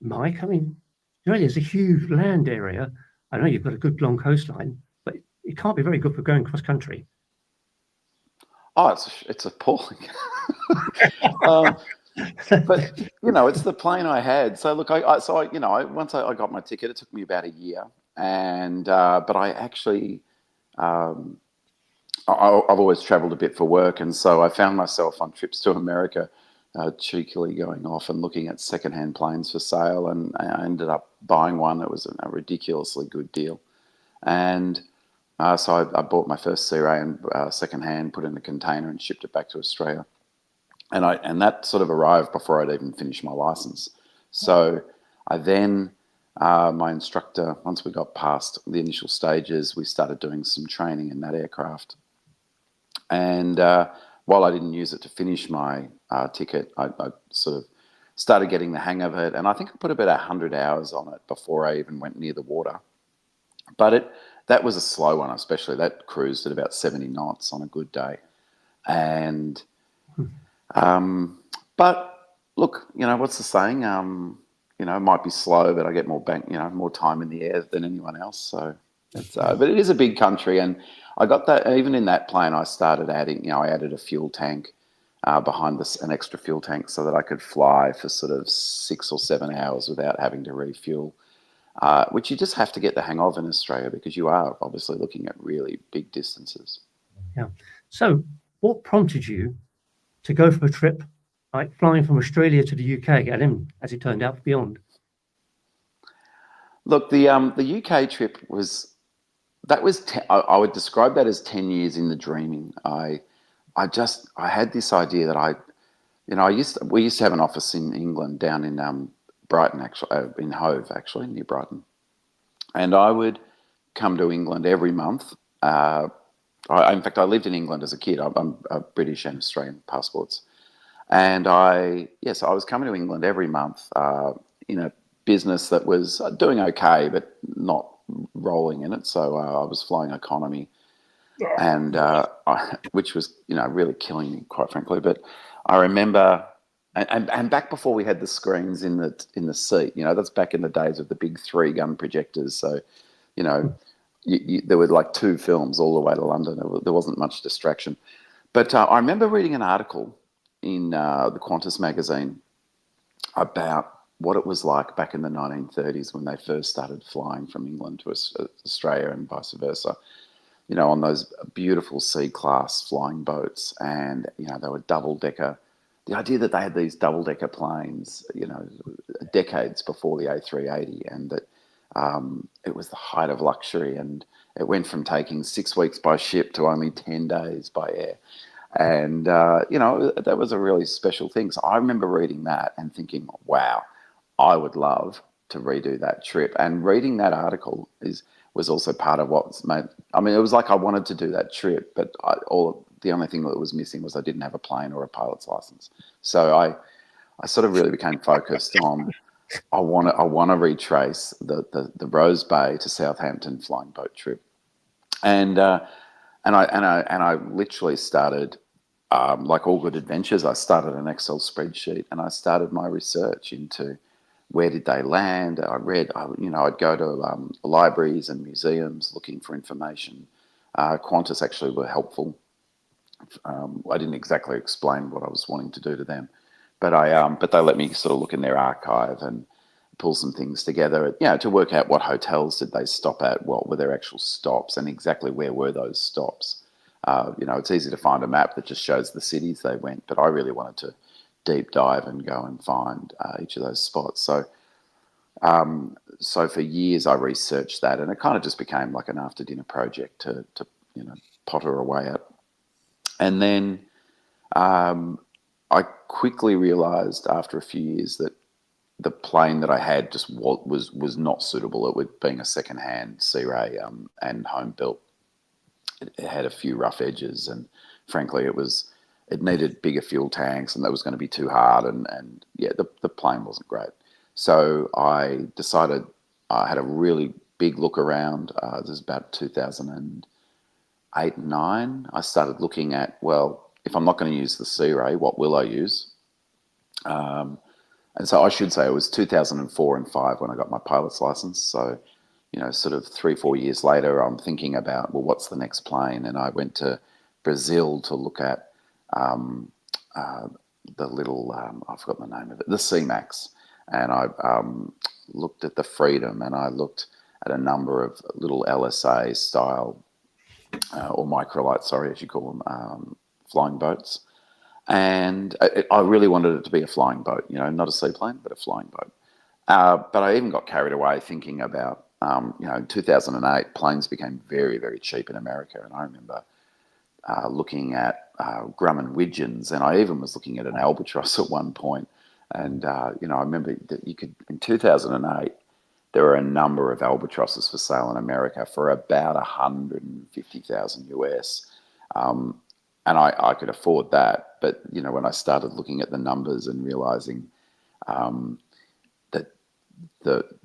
S5: Mike, I mean, Australia's a huge land area. I know you've got a good long coastline, but it can't be very good for going cross country.
S10: Oh, it's appalling. But it's the plane I had. So look, once I got my ticket, it took me about a year, and but I actually. I've always travelled a bit for work, and so I found myself on trips to America, cheekily going off and looking at second-hand planes for sale, and I ended up buying one. It was a ridiculously good deal, and so I bought my first SeaRey and second-hand, put it in a container, and shipped it back to Australia, and that sort of arrived before I'd even finished my license. So I then. My instructor, once we got past the initial stages, we started doing some training in that aircraft. And while I didn't use it to finish my ticket, I sort of started getting the hang of it. And I think I put about 100 hours on it before I even went near the water. But that was a slow one, especially. That cruised at about 70 knots on a good day. And, but look, what's the saying? It might be slow, but I get more time in the air than anyone else. So, but it is a big country, and I got that. Even in that plane, I started adding. I added a fuel tank behind an extra fuel tank, so that I could fly for sort of 6 or 7 hours without having to refuel. Which you just have to get the hang of in Australia, because you are obviously looking at really big distances.
S5: Yeah. So, what prompted you to go for a trip like flying from Australia to the UK, and then, as it turned out, beyond?
S10: Look, the UK trip I would describe that as 10 years in the dreaming. I had this idea that we used to have an office in England down in Brighton, actually, in Hove, actually, near Brighton, and I would come to England every month. In fact, I lived in England as a kid. I'm British and Australian passports. And I was coming to England every month in a business that was doing okay, but not rolling in it. So I was flying economy, and which was really killing me, quite frankly. But I remember, and back before we had the screens in the seat, that's back in the days of the big 3-gun projectors. So, there were like 2 films all the way to London. There wasn't much distraction. But I remember reading an article in the Qantas magazine about what it was like back in the 1930s when they first started flying from England to Australia and vice versa, on those beautiful C-class flying boats. And, they were double-decker. The idea that they had these double-decker planes, decades before the A380, and that it was the height of luxury, and it went from taking 6 weeks by ship to only 10 days by air. And, that was a really special thing. So I remember reading that and thinking, wow, I would love to redo that trip. And reading that article was also part of what's made. I mean, it was like I wanted to do that trip, but the only thing that was missing was I didn't have a plane or a pilot's license. So I sort of really became focused on I want to retrace the Rose Bay to Southampton flying boat trip, and I literally started. Like all good adventures, I started an Excel spreadsheet and I started my research into where did they land. I'd go to libraries and museums looking for information. Qantas actually were helpful. I didn't exactly explain what I was wanting to do to them, but they let me sort of look in their archive and pull some things together, to work out what hotels did they stop at, what were their actual stops, and exactly where were those stops. It's easy to find a map that just shows the cities they went, but I really wanted to deep dive and go and find each of those spots. So for years I researched that, and it kind of just became like an after dinner project to potter away at. And then I quickly realized after a few years that the plane that I had just was not suitable. It was being a second-hand SeaRey and home built. It had a few rough edges, and frankly, it needed bigger fuel tanks, and that was going to be too hard. And the plane wasn't great. So I decided I had a really big look around. This was about 2008, 2009. I started looking at, well, if I'm not going to use the SeaRey, what will I use? And so I should say it was 2004 and 2005 when I got my pilot's license. So, sort of 3-4 years later, I'm thinking about, well, what's the next plane? And I went to Brazil to look at the little, I forgot the name of it, the C-Max. And I looked at the Freedom, and I looked at a number of little LSA style, or microlight, sorry, as you call them, flying boats. And I really wanted it to be a flying boat, not a seaplane, but a flying boat. But I even got carried away thinking about, in 2008, planes became very, very cheap in America. And I remember looking at Grumman Widgeons, and I even was looking at an Albatross at one point. And, I remember that in 2008, there were a number of Albatrosses for sale in America for about $150,000 US. And I could afford that. But, when I started looking at the numbers and realizing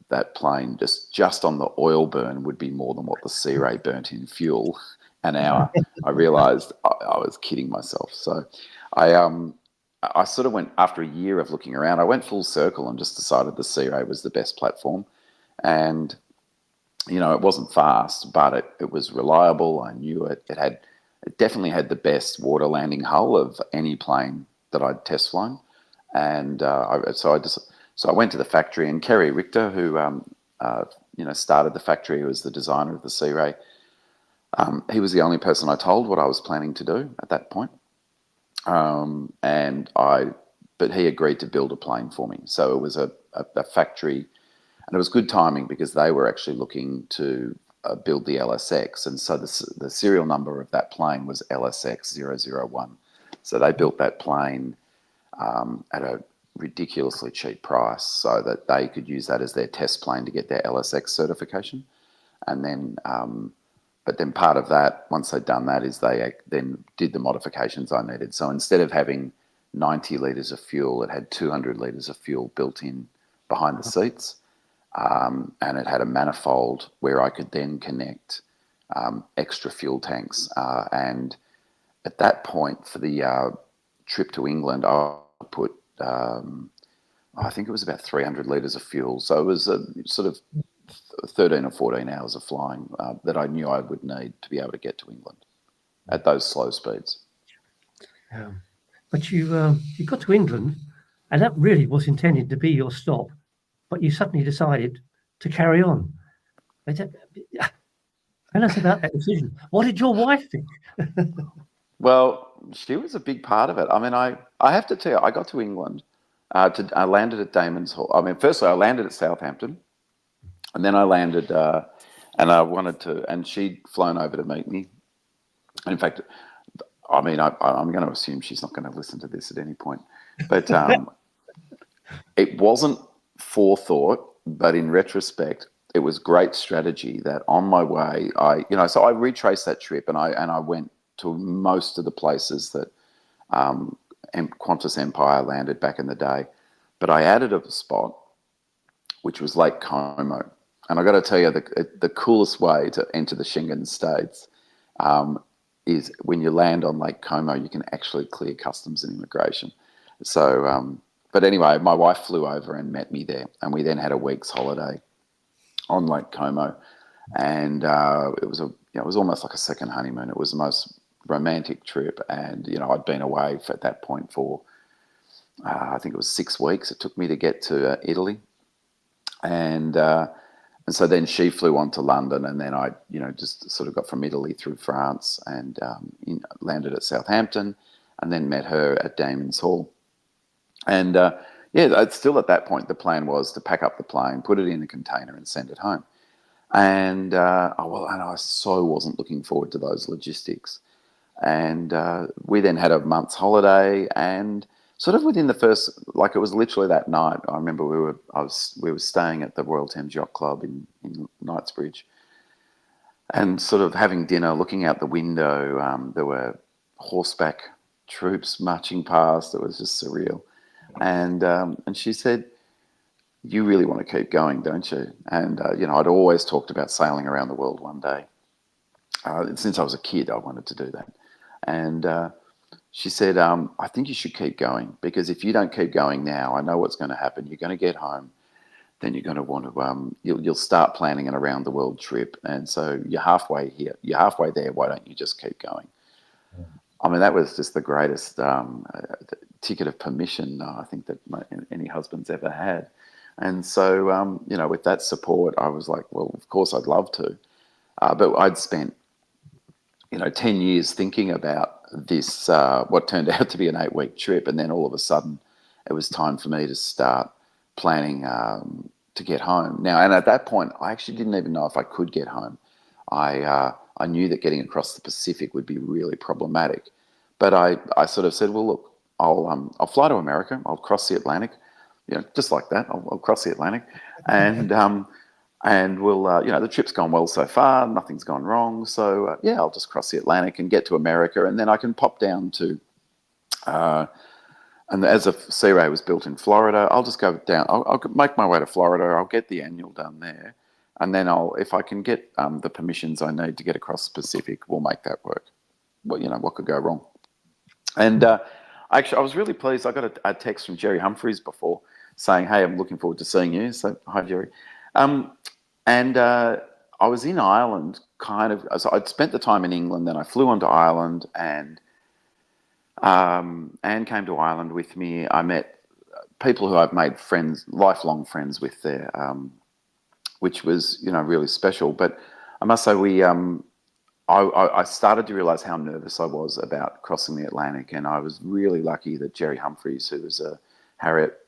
S10: that plane just on the oil burn would be more than what the SeaRey burnt in fuel an hour, I realized I was kidding myself. So I sort of went, after a year of looking around, I went full circle and just decided the SeaRey was the best platform. And, it wasn't fast, but it was reliable. I knew it. It definitely had the best water landing hull of any plane that I'd test flown. And so I went to the factory, and Kerry Richter, who started the factory, who was the designer of the SeaRey, he was the only person I told what I was planning to do at that point. But he agreed to build a plane for me. So it was a factory, and it was good timing because they were actually looking to build the LSX, and so the serial number of that plane was LSX 001. So they built that plane at a ridiculously cheap price so that they could use that as their test plane to get their LSX certification. And then, but then part of that, once they'd done that, is they then did the modifications I needed. So instead of having 90 litres of fuel, it had 200 litres of fuel built in behind the seats. And it had a manifold where I could then connect extra fuel tanks. And at that point, for the trip to England, I put, I think it was about 300 litres of fuel. So it was a sort of 13 or 14 hours of flying that I knew I would need to be able to get to England at those slow speeds.
S5: But you got to England, and that really was intended to be your stop, but you suddenly decided to carry on. Tell us about that decision. What did your wife think?
S10: Well, she was a big part of it. I mean, I have to tell you, I got to England. I landed at Damon's Hall. I mean, firstly, I landed at Southampton, and then I landed, and I wanted to, and she'd flown over to meet me. And in fact, I mean, I'm going to assume she's not going to listen to this at any point, but it wasn't forethought, but in retrospect, it was great strategy that on my way, so I retraced that trip and I went to most of the places that Qantas Empire landed back in the day. But I added a spot, which was Lake Como. And I got to tell you, the coolest way to enter the Schengen states is when you land on Lake Como, you can actually clear customs and immigration. So, but anyway, my wife flew over and met me there, and we then had a week's holiday on Lake Como, and it was almost like a second honeymoon. It was the most romantic trip, and I'd been away at that point for I think it was 6 weeks. It took me to get to Italy, and so then she flew on to London, and then I just sort of got from Italy through France and landed at Southampton, and then met her at Damon's Hall. And it's still at that point, the plan was to pack up the plane, put it in a container and send it home. And I so wasn't looking forward to those logistics. And we then had a month's holiday, and sort of within the first, like it was literally that night, I remember we were staying at the Royal Thames Yacht Club in Knightsbridge, and sort of having dinner, looking out the window. There were horseback troops marching past. It was just surreal. And she said, "You really want to keep going, don't you?" And I'd always talked about sailing around the world one day. Since I was a kid, I wanted to do that. And she said, "I think you should keep going, because if you don't keep going now, I know what's going to happen. You're going to get home, then you're going to want to you'll start planning an around the world trip, and so you're halfway here, you're halfway there. Why don't you just keep going?" I mean, that was just the greatest ticket of permission I think that any husband's ever had. And so, with that support, I was like, well, of course I'd love to. But I'd spent, 10 years thinking about this, what turned out to be an 8-week trip. And then all of a sudden, it was time for me to start planning to get home. Now, and at that point, I actually didn't even know if I could get home. I knew that getting across the Pacific would be really problematic. But I sort of said, well, look, I'll fly to America. I'll cross the Atlantic, just like that. I'll cross the Atlantic, and we'll, the trip's gone well so far. Nothing's gone wrong. So I'll just cross the Atlantic and get to America, and then I can pop down to. And as a SeaRey was built in Florida, I'll just go down. I'll make my way to Florida. I'll get the annual done there, and then if I can get the permissions I need to get across the Pacific, we'll make that work. Well, what could go wrong? And actually, I was really pleased. I got a text from Jerry Humphreys before saying, "Hey, I'm looking forward to seeing you." So, hi, Jerry. And I was in Ireland, so I'd spent the time in England, then I flew on to Ireland, and Anne came to Ireland with me. I met people who I've made friends, lifelong friends with there, which was, really special. But I must say, I started to realise how nervous I was about crossing the Atlantic, and I was really lucky that Jerry Humphreys, who was a Harriet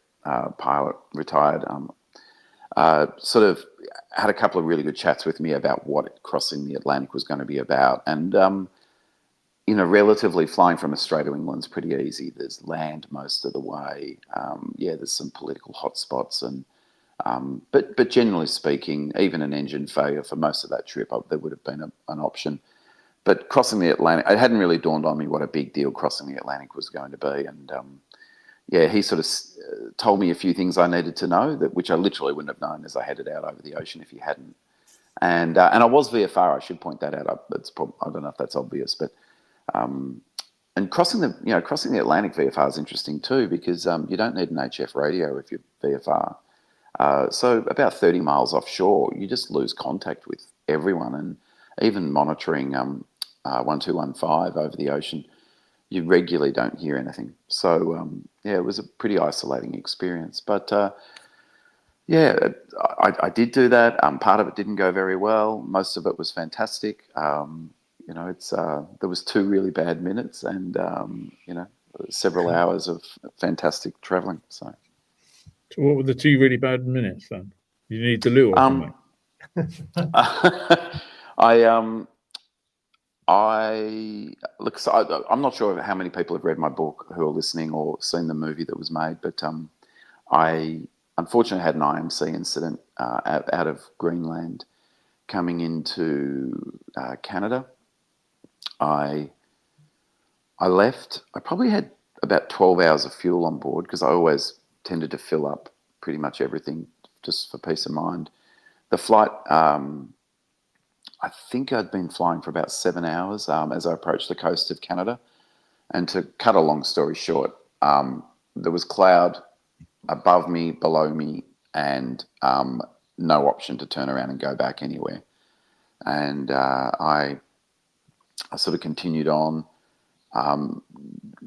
S10: pilot, retired, sort of had a couple of really good chats with me about what crossing the Atlantic was going to be about. And, relatively flying from Australia to England's pretty easy. There's land most of the way. There's some political hotspots, and but generally speaking, even an engine failure for most of that trip, there would have been an option. But crossing the Atlantic, it hadn't really dawned on me what a big deal crossing the Atlantic was going to be. And he sort of told me a few things I needed to know, which I literally wouldn't have known as I headed out over the ocean if he hadn't. And I was VFR, I should point that out. I don't know if that's obvious, but and crossing the Atlantic VFR is interesting too, because you don't need an HF radio if you're VFR. So about 30 miles offshore, you just lose contact with everyone, and even monitoring 1215 over the ocean, you regularly don't hear anything. So it was a pretty isolating experience. But I did do that. Part of it didn't go very well. Most of it was fantastic. There was 2 really bad minutes, and several hours of fantastic travelling. So
S6: what were the 2 really bad minutes then? You need the lure or something?
S10: I'm not sure how many people have read my book who are listening or seen the movie that was made, but I unfortunately had an IMC incident out of Greenland coming into Canada. I left. I probably had about 12 hours of fuel on board because I always tended to fill up pretty much everything just for peace of mind. The flight, I think I'd been flying for about 7 hours as I approached the coast of Canada. And to cut a long story short, there was cloud above me, below me, and no option to turn around and go back anywhere. And I sort of continued on,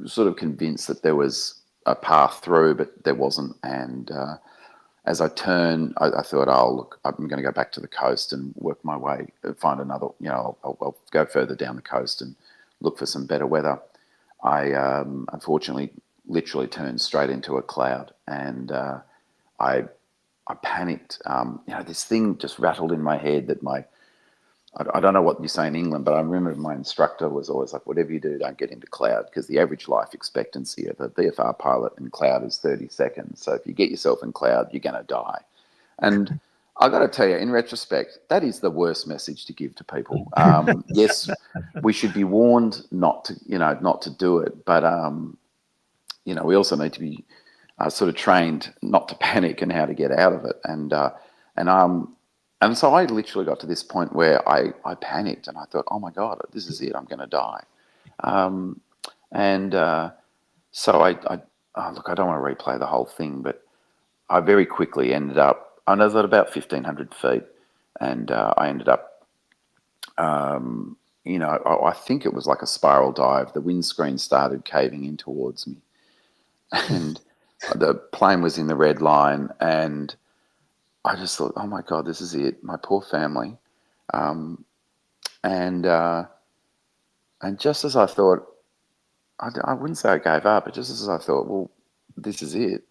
S10: sort of convinced that there was a path through, but there wasn't. And as I turned, I thought, oh, look, I'm going to go back to the coast and work my way, find another, I'll go further down the coast and look for some better weather. I unfortunately literally turned straight into a cloud, and I panicked. This thing just rattled in my head that I don't know what you say in England, but I remember my instructor was always like, whatever you do, don't get into cloud, because the average life expectancy of a VFR pilot in cloud is 30 seconds. So if you get yourself in cloud, you're going to die. And I got to tell you, in retrospect, that is the worst message to give to people. Yes, we should be warned not to do it, but we also need to be sort of trained not to panic and how to get out of it. And so I literally got to this point where I panicked and I thought, oh my God, this is it, I'm going to die. So look, I don't want to replay the whole thing, but I very quickly ended up, I was at about 1,500 feet, and I ended up, I think it was like a spiral dive. The windscreen started caving in towards me, and the plane was in the red line, and I just thought, oh my God, this is it, my poor family. And just as I thought, I wouldn't say I gave up, but just as I thought, well, this is it.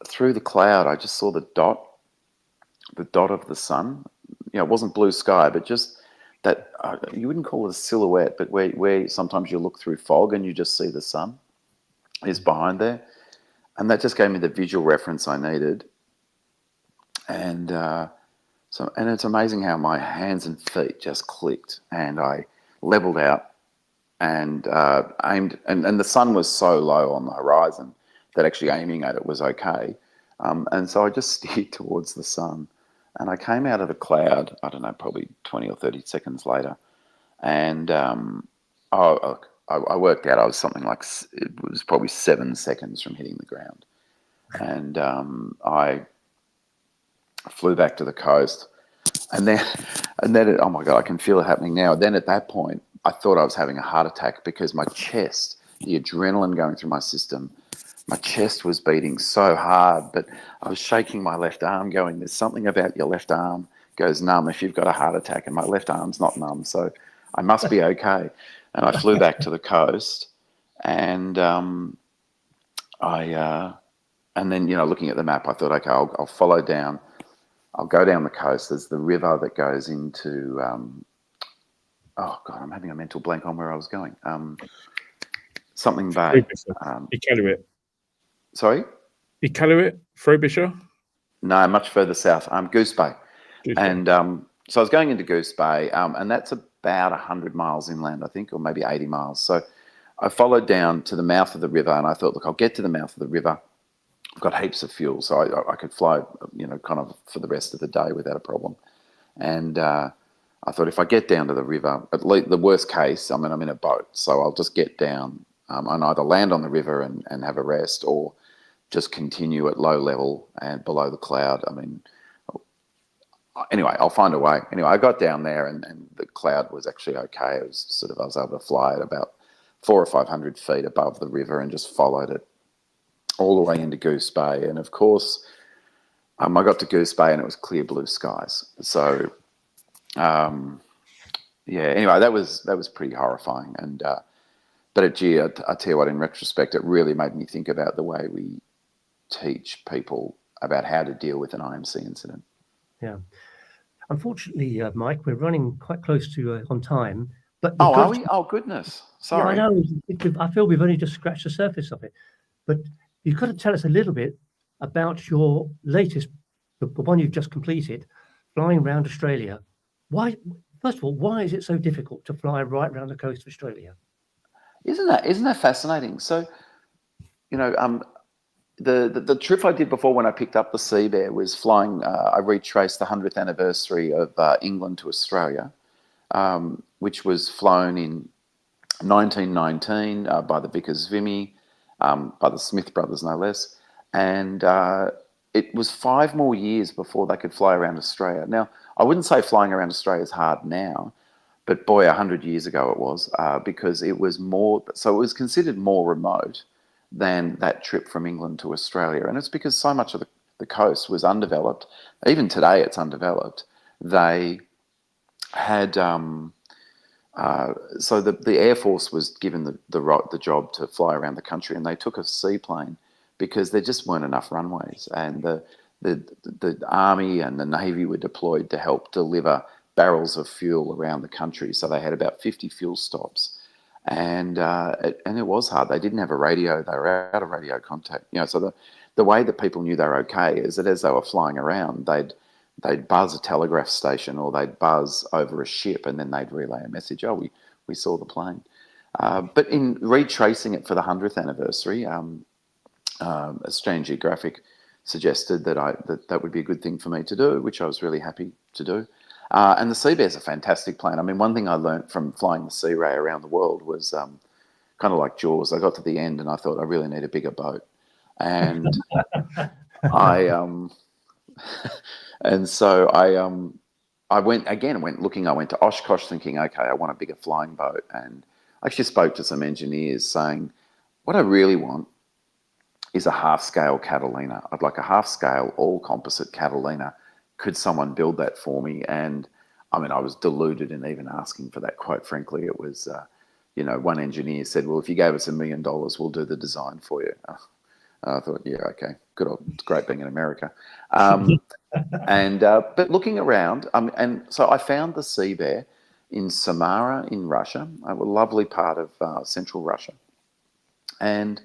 S10: Through the cloud, I just saw the dot of the sun. It wasn't blue sky, but just that, you wouldn't call it a silhouette, but where sometimes you look through fog and you just see the sun is behind there. And that just gave me the visual reference I needed. And and it's amazing how my hands and feet just clicked, and I leveled out and aimed, and the sun was so low on the horizon that actually aiming at it was okay. And so I just steered towards the sun, and I came out of the cloud, I don't know, probably 20 or 30 seconds later. And I worked out I was something like, it was probably 7 seconds from hitting the ground. And I flew back to the coast, and then oh my God, I can feel it happening now. Then at that point, I thought I was having a heart attack because my chest, the adrenaline going through my system, my chest was beating so hard, but I was shaking my left arm going, there's something about your left arm goes numb if you've got a heart attack, and my left arm's not numb, so I must be okay. And I flew back to the coast, and and then, looking at the map, I thought, okay, I'll follow down. I'll go down the coast. There's the river that goes into, oh God, I'm having a mental blank on where I was going. Something Bay.
S6: Iqaluit.
S10: Sorry?
S6: Iqaluit, Frobisher?
S10: No, much further south. Goose Bay. And so I was going into Goose Bay, and that's about 100 miles inland, I think, or maybe 80 miles. So I followed down to the mouth of the river, and I thought, look, I'll get to the mouth of the river. I've got heaps of fuel, so I could fly, kind of for the rest of the day without a problem. And I thought, if I get down to the river, at least the worst case, I'm in a boat, so I'll just get down and either land on the river and have a rest, or just continue at low level and below the cloud. Anyway, I'll find a way. Anyway, I got down there, and the cloud was actually okay. It was I was able to fly at about 400 or 500 feet above the river and just followed it all the way into Goose Bay. And of course, I got to Goose Bay and it was clear blue skies. So, anyway, that was pretty horrifying. And but I tell you what, in retrospect, it really made me think about the way we teach people about how to deal with an IMC incident.
S5: Yeah. Unfortunately, Mike, we're running quite close to on time. But
S10: are we? Oh, goodness. Sorry.
S5: Yeah, I know. I feel we've only just scratched the surface of it. But you've got to tell us a little bit about your latest, the one you've just completed, flying around Australia. Why, first of all, why is it so difficult to fly right around the coast of Australia?
S10: Isn't that fascinating? So, you know, the trip I did before when I picked up the Sea Bear was flying. I retraced the 100th anniversary of England to Australia, which was flown in 1919 by the Vickers Vimy, by the Smith brothers, no less. And it was 5 more years before they could fly around Australia. Now, I wouldn't say flying around Australia is hard now, but boy, 100 years ago it was, because it was more, so it was considered more remote than that trip from England to Australia. And it's because so much of the coast was undeveloped. Even today it's undeveloped. They had, so the Air Force was given the job to fly around the country, and they took a seaplane because there just weren't enough runways. And the Army and the Navy were deployed to help deliver barrels of fuel around the country. So they had about 50 fuel stops. And it was hard. They didn't have a radio. They were out of radio contact. You know, so the way that people knew they were okay is that as they were flying around, they'd buzz a telegraph station, or they'd buzz over a ship, and then they'd relay a message. Oh, we saw the plane. But in retracing it for the 100th anniversary, Australian Geographic suggested that would be a good thing for me to do, which I was really happy to do. And the Sea Bear's a fantastic plane. I mean, one thing I learned from flying the SeaRey around the world was kind of like Jaws. I got to the end and I thought I really need a bigger boat, and and so I went looking. I went to Oshkosh thinking, okay, I want a bigger flying boat, and I actually spoke to some engineers saying, what I really want is a half-scale Catalina. I'd like a half-scale, all-composite Catalina. Could someone build that for me? And I mean, I was deluded in even asking for that, quite frankly. It was, you know, one engineer said, well, if you gave us $1 million, we'll do the design for you. I thought, yeah, okay, good. It's great being in America. But looking around, and so I found the Sea Bear in Samara in Russia, a lovely part of central Russia. And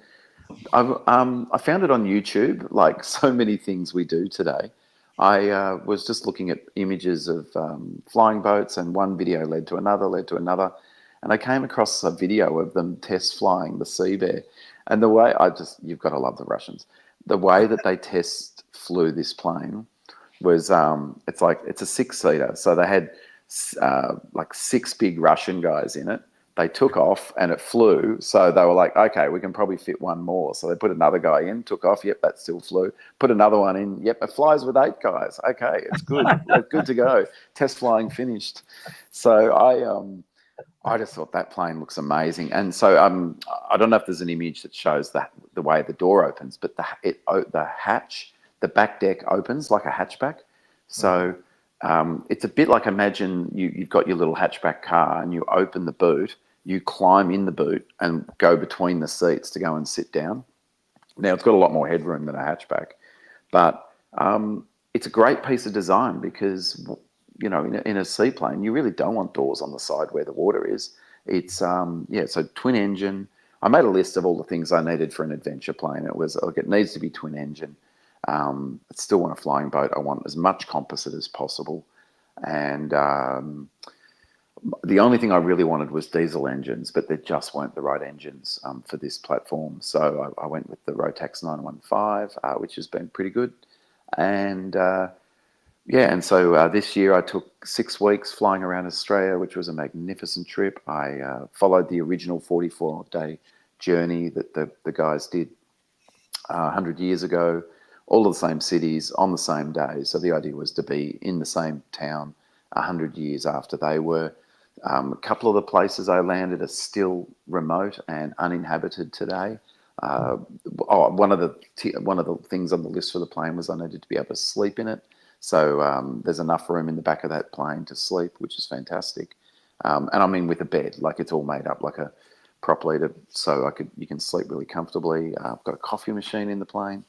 S10: I found it on YouTube, like so many things we do today. I was just looking at images of flying boats, and one video led to another, and I came across a video of them test flying the Sea Bear. And the way you've got to love the Russians. The way that they flew this plane was, it's a 6-seater. So they had like 6 big Russian guys in it. They took off and it flew. So they were like, okay, we can probably fit one more. So they put another guy in, took off. Yep, that still flew. Put another one in. Yep, it flies with 8 guys. Okay, it's good. It's good to go. Test flying finished. So I just thought that plane looks amazing. And so I don't know if there's an image that shows the way the door opens, but the hatch, the back deck opens like a hatchback. So it's a bit like, imagine you've got your little hatchback car and you open the boot, you climb in the boot and go between the seats to go and sit down. Now, it's got a lot more headroom than a hatchback, but it's a great piece of design because, you know, in a seaplane, you really don't want doors on the side where the water is. It's, so twin engine. I made a list of all the things I needed for an adventure plane. It was, it needs to be twin engine. I still want a flying boat. I want as much composite as possible. And the only thing I really wanted was diesel engines, but there just weren't the right engines for this platform. So I went with the Rotex 915, which has been pretty good. And and so this year I took 6 weeks flying around Australia, which was a magnificent trip. I followed the original 44-day journey that the guys did 100 years ago. All of the same cities on the same day. So the idea was to be in the same town 100 years after they were. A couple of the places I landed are still remote and uninhabited today. One of the things on the list for the plane was I needed to be able to sleep in it. So there's enough room in the back of that plane to sleep, which is fantastic. And I mean with a bed, like it's all made up like a properly so you can sleep really comfortably. I've got a coffee machine in the plane.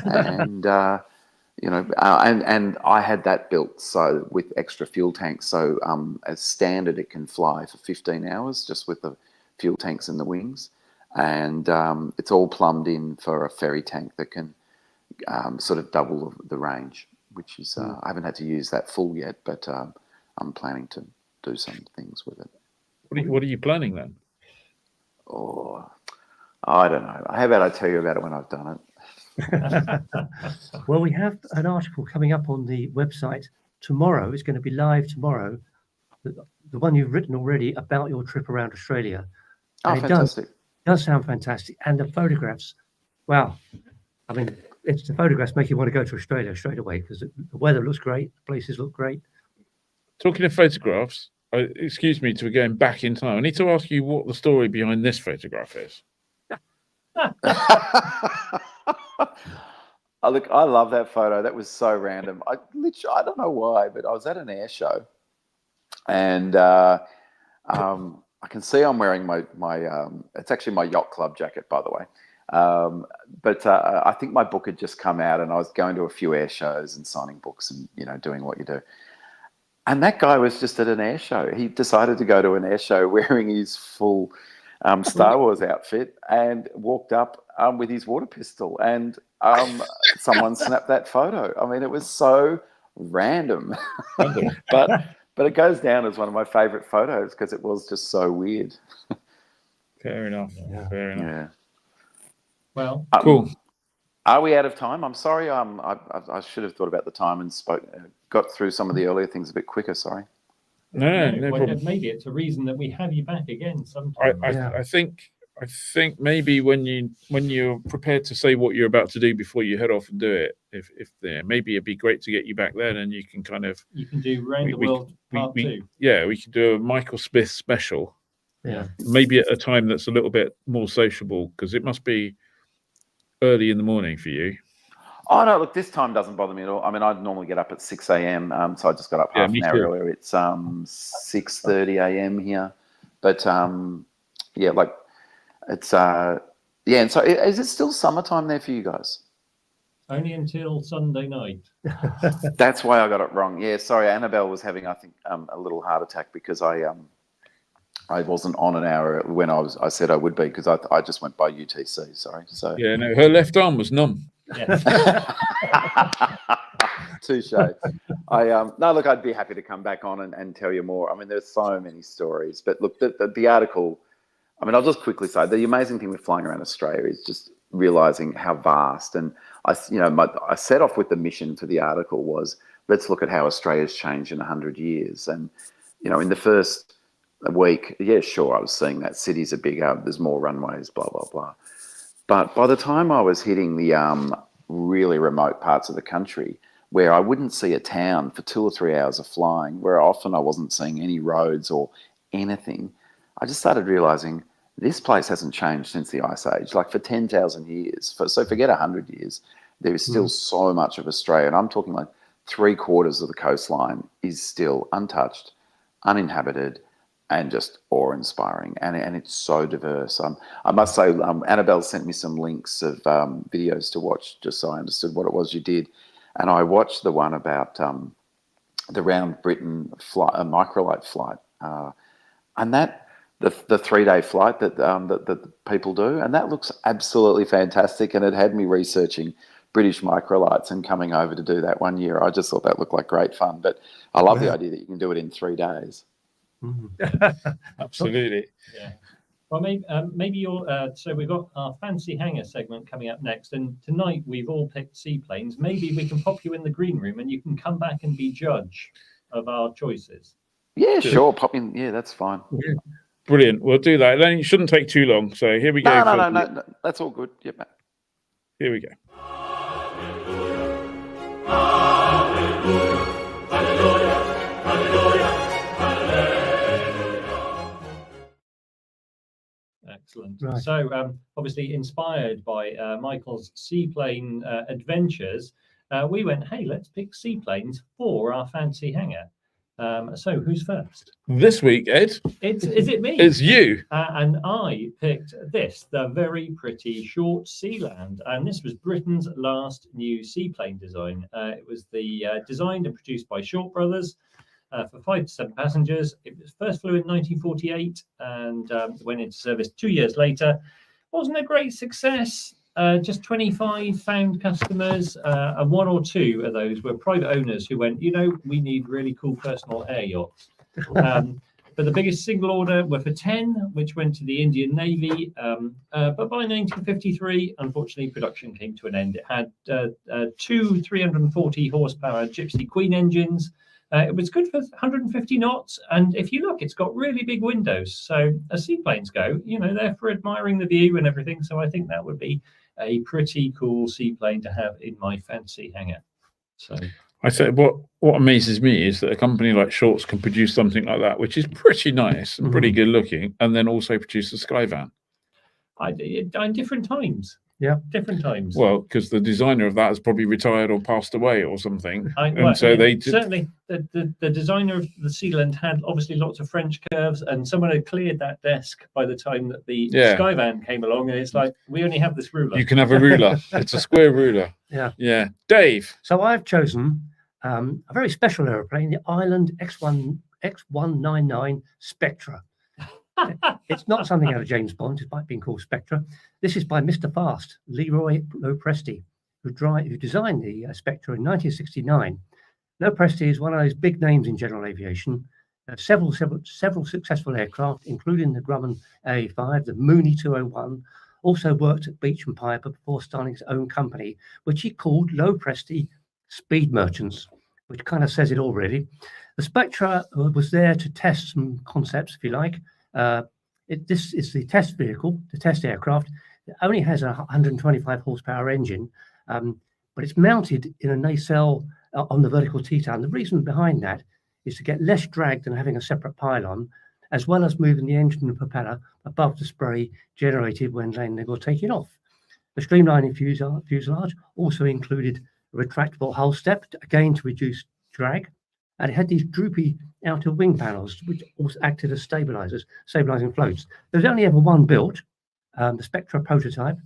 S10: And and I had that built so with extra fuel tanks. So as standard, it can fly for 15 hours just with the fuel tanks in the wings, and it's all plumbed in for a ferry tank that can sort of double the range, which is I haven't had to use that full yet, but I'm planning to do some things with it.
S6: What are you planning then?
S10: Oh, I don't know. How about I tell you about it when I've done it?
S5: Well, we have an article coming up on the website tomorrow. It's going to be live tomorrow. The one you've written already about your trip around Australia.
S10: Oh,
S5: And
S10: fantastic.
S5: It does sound fantastic. And the photographs, wow. I mean, the photographs make you want to go to Australia straight away because the weather looks great. The places look great.
S6: Talking of photographs, excuse me to going back in time. I need to ask you what the story behind this photograph is.
S10: Look, I love that photo. That was so random. I don't know why, but I was at an air show, and I can see I'm wearing my it's actually my yacht club jacket, by the way. But I think my book had just come out, and I was going to a few air shows and signing books and doing what you do. And that guy was just at an air show. He decided to go to an air show wearing his full Star Wars outfit and walked up with his water pistol, and someone snapped that photo. I mean, it was so random, but it goes down as one of my favorite photos because it was just so weird.
S6: Fair enough.
S5: Yeah.
S6: Fair enough.
S10: Yeah.
S7: Well,
S6: Cool.
S10: Are we out of time? I'm sorry. I should have thought about the time and got through some of the earlier things a bit quicker. Sorry.
S6: No
S7: well,
S6: problem.
S7: maybe it's a reason that we have you back again sometime.
S6: I think maybe when you're prepared to say what you're about to do before you head off and do it, if there, maybe it'd be great to get you back then, and you can
S7: do round the world part 2.
S6: Yeah, we could do a Michael Smith special.
S5: Yeah.
S6: Maybe at a time that's a little bit more sociable, because it must be early in the morning for you.
S10: Oh no! Look, this time doesn't bother me at all. I mean, I'd normally get up at 6 a.m. So I just got up half an hour earlier. It's 6:30 a.m. here, but yeah, like it's yeah. And so, is it still summertime there for you guys?
S7: Only until Sunday night.
S10: That's why I got it wrong. Yeah, sorry. Annabelle was having, I think, a little heart attack because I wasn't on an hour when I said I would be, because I just went by UTC. Sorry. So
S6: Yeah, no, her left arm was numb.
S7: Yeah.
S10: Touche. No, look, I'd be happy to come back on and tell you more. I mean, there's so many stories, but look, the article. I mean, I'll just quickly say the amazing thing with flying around Australia is just realizing how vast. And I set off with the mission for the article was, let's look at how Australia's changed in 100 years. And in the first week, yeah, sure, I was seeing that cities are bigger, there's more runways, blah blah blah. But by the time I was hitting the really remote parts of the country, where I wouldn't see a town for 2 or 3 hours of flying, where often I wasn't seeing any roads or anything, I just started realizing this place hasn't changed since the Ice Age, like for 10,000 years. So forget 100 years. There is still so much of Australia, and I'm talking like 3/4 of the coastline is still untouched, uninhabited, and just awe-inspiring, and it's so diverse. I must say, Annabelle sent me some links of videos to watch, just so I understood what it was you did, and I watched the one about the round Britain flight, a microlight flight, and that the 3-day flight that people do, and that looks absolutely fantastic, and it had me researching British microlights and coming over to do that one year. I just thought that looked like great fun, but I love the idea that you can do it in 3 days.
S6: Absolutely.
S7: Yeah. Well, maybe you're. So we've got our fancy hangar segment coming up next, and tonight we've all picked seaplanes. Maybe we can pop you in the green room, and you can come back and be judge of our choices.
S10: Yeah, sure. Pop in. Yeah, that's fine.
S5: Yeah.
S6: Brilliant. We'll do that. It shouldn't take too long. So here we go.
S10: No. That's all good. Yep.
S6: Here we go.
S7: Excellent.
S5: Right.
S7: So, obviously inspired by Michael's seaplane adventures, we went, hey, let's pick seaplanes for our fancy hangar. So, who's first?
S6: This week, Ed.
S7: Is it me?
S6: It's you.
S7: And I picked this, the very pretty Short Sealand. And this was Britain's last new seaplane design. It was designed and produced by Short Brothers. For 5 to 7 passengers. It was first flew in 1948 and went into service 2 years later. Wasn't a great success. just 25 found customers, and 1 or 2 of those were private owners who went, we need really cool personal air yachts. But the biggest single order were for 10, which went to the Indian Navy. But by 1953, unfortunately, production came to an end. It had 2 340 horsepower Gypsy Queen engines. It was good for 150 knots. And if you look, it's got really big windows. So as seaplanes go, they're for admiring the view and everything. So I think that would be a pretty cool seaplane to have in my fancy hangar. So
S6: I say what amazes me is that a company like Shorts can produce something like that, which is pretty nice and pretty good looking, and then also produce a Skyvan.
S7: In different times.
S5: Yeah,
S7: different times.
S6: Well, because the designer of that has probably retired or passed away or something,
S7: certainly the designer of the Sealand had obviously lots of French curves, and someone had cleared that desk by the time that the Skyvan came along, and it's like, we only have this ruler.
S6: You can have a ruler. It's a square ruler. Yeah. Dave.
S5: So I've chosen a very special aeroplane, the Island X199 Spectra. It's not something out of James Bond, despite being called Spectra. This is by Mr. Fast, Leroy Lopresti, who designed the Spectra in 1969. Lopresti is one of those big names in general aviation. Several successful aircraft, including the Grumman A5, the Mooney 201, also worked at Beach and Piper before starting his own company, which he called Lopresti Speed Merchants, which kind of says it all, really. The Spectra was there to test some concepts, if you like. This is the test vehicle, the test aircraft. It only has a 125 horsepower engine, but it's mounted in a nacelle on the vertical T-tail. The reason behind that is to get less drag than having a separate pylon, as well as moving the engine and propeller above the spray generated when landing or taking off. The streamlining fuselage also included a retractable hull step, again to reduce drag, and it had these droopy outer wing panels, which also acted as stabilizing floats. There was only ever one built, the Spectra prototype,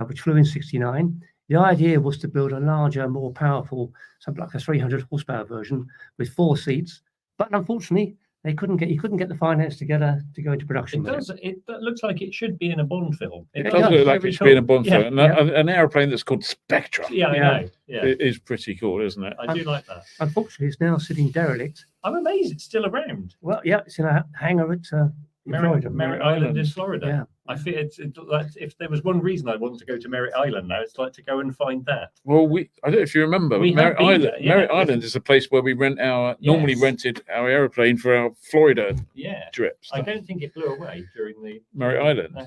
S5: which flew in '69. The idea was to build a larger, more powerful, something like a 300 horsepower version with 4 seats, but unfortunately, he couldn't get the finance together to go into production.
S7: It looks like it should be in a Bond film.
S6: It does look like it should be in a Bond film. An airplane that's called Spectra.
S7: Yeah, I know. Yeah.
S6: It is pretty cool, isn't it?
S7: I do like that.
S5: Unfortunately, it's now sitting derelict.
S7: I'm amazed it's still around.
S5: Well, yeah, it's in a hangar at
S7: Merritt Island in Florida.
S5: Yeah.
S7: I feel it's like, if there was one reason I wanted to go to Merritt Island now, it's like to go and find that.
S6: Well, I don't know if you remember, Merritt Island is a place where we normally rented our aeroplane for our Florida trips.
S7: I don't think it blew away during the
S6: Merritt Island.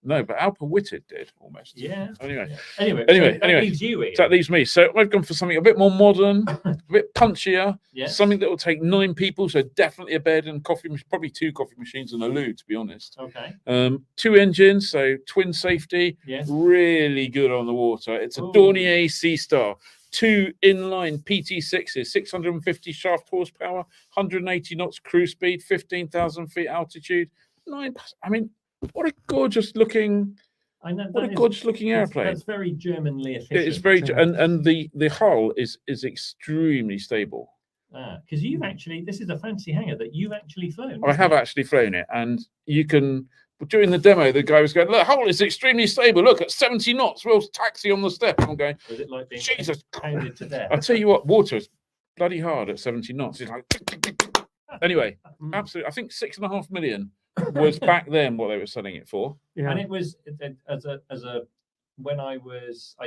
S6: No, but Alpa Whitted did almost.
S7: Yeah.
S6: Anyway,
S7: that leaves you, Ian.
S6: That leaves me. So I've gone for something a bit more modern, a bit punchier, something that will take 9 people. So definitely a bed and probably 2 coffee machines and a loo, to be honest.
S7: Okay.
S6: 2 engines, so twin safety, really good on the water. It's a Dornier Sea Star. 2 inline PT6s, 650 shaft horsepower, 180 knots cruise speed, 15,000 feet altitude. What a gorgeous looking! Gorgeous looking airplane.
S7: That's very Germanly efficient.
S6: It's very, and the hull is extremely stable.
S7: Because this is a fancy hangar that you've actually flown.
S6: I have actually flown it, and you can. During the demo, the guy was going, "Look, hull is extremely stable. Look at 70 knots. We'll taxi on the step." And I'm going,
S7: "Was it like being
S6: Jesus,
S7: pounded to death?"
S6: I tell you what, water is bloody hard at 70 knots. It's like. Anyway, absolutely. I think 6.5 million. Was back then what they were selling it for.
S7: And it was when I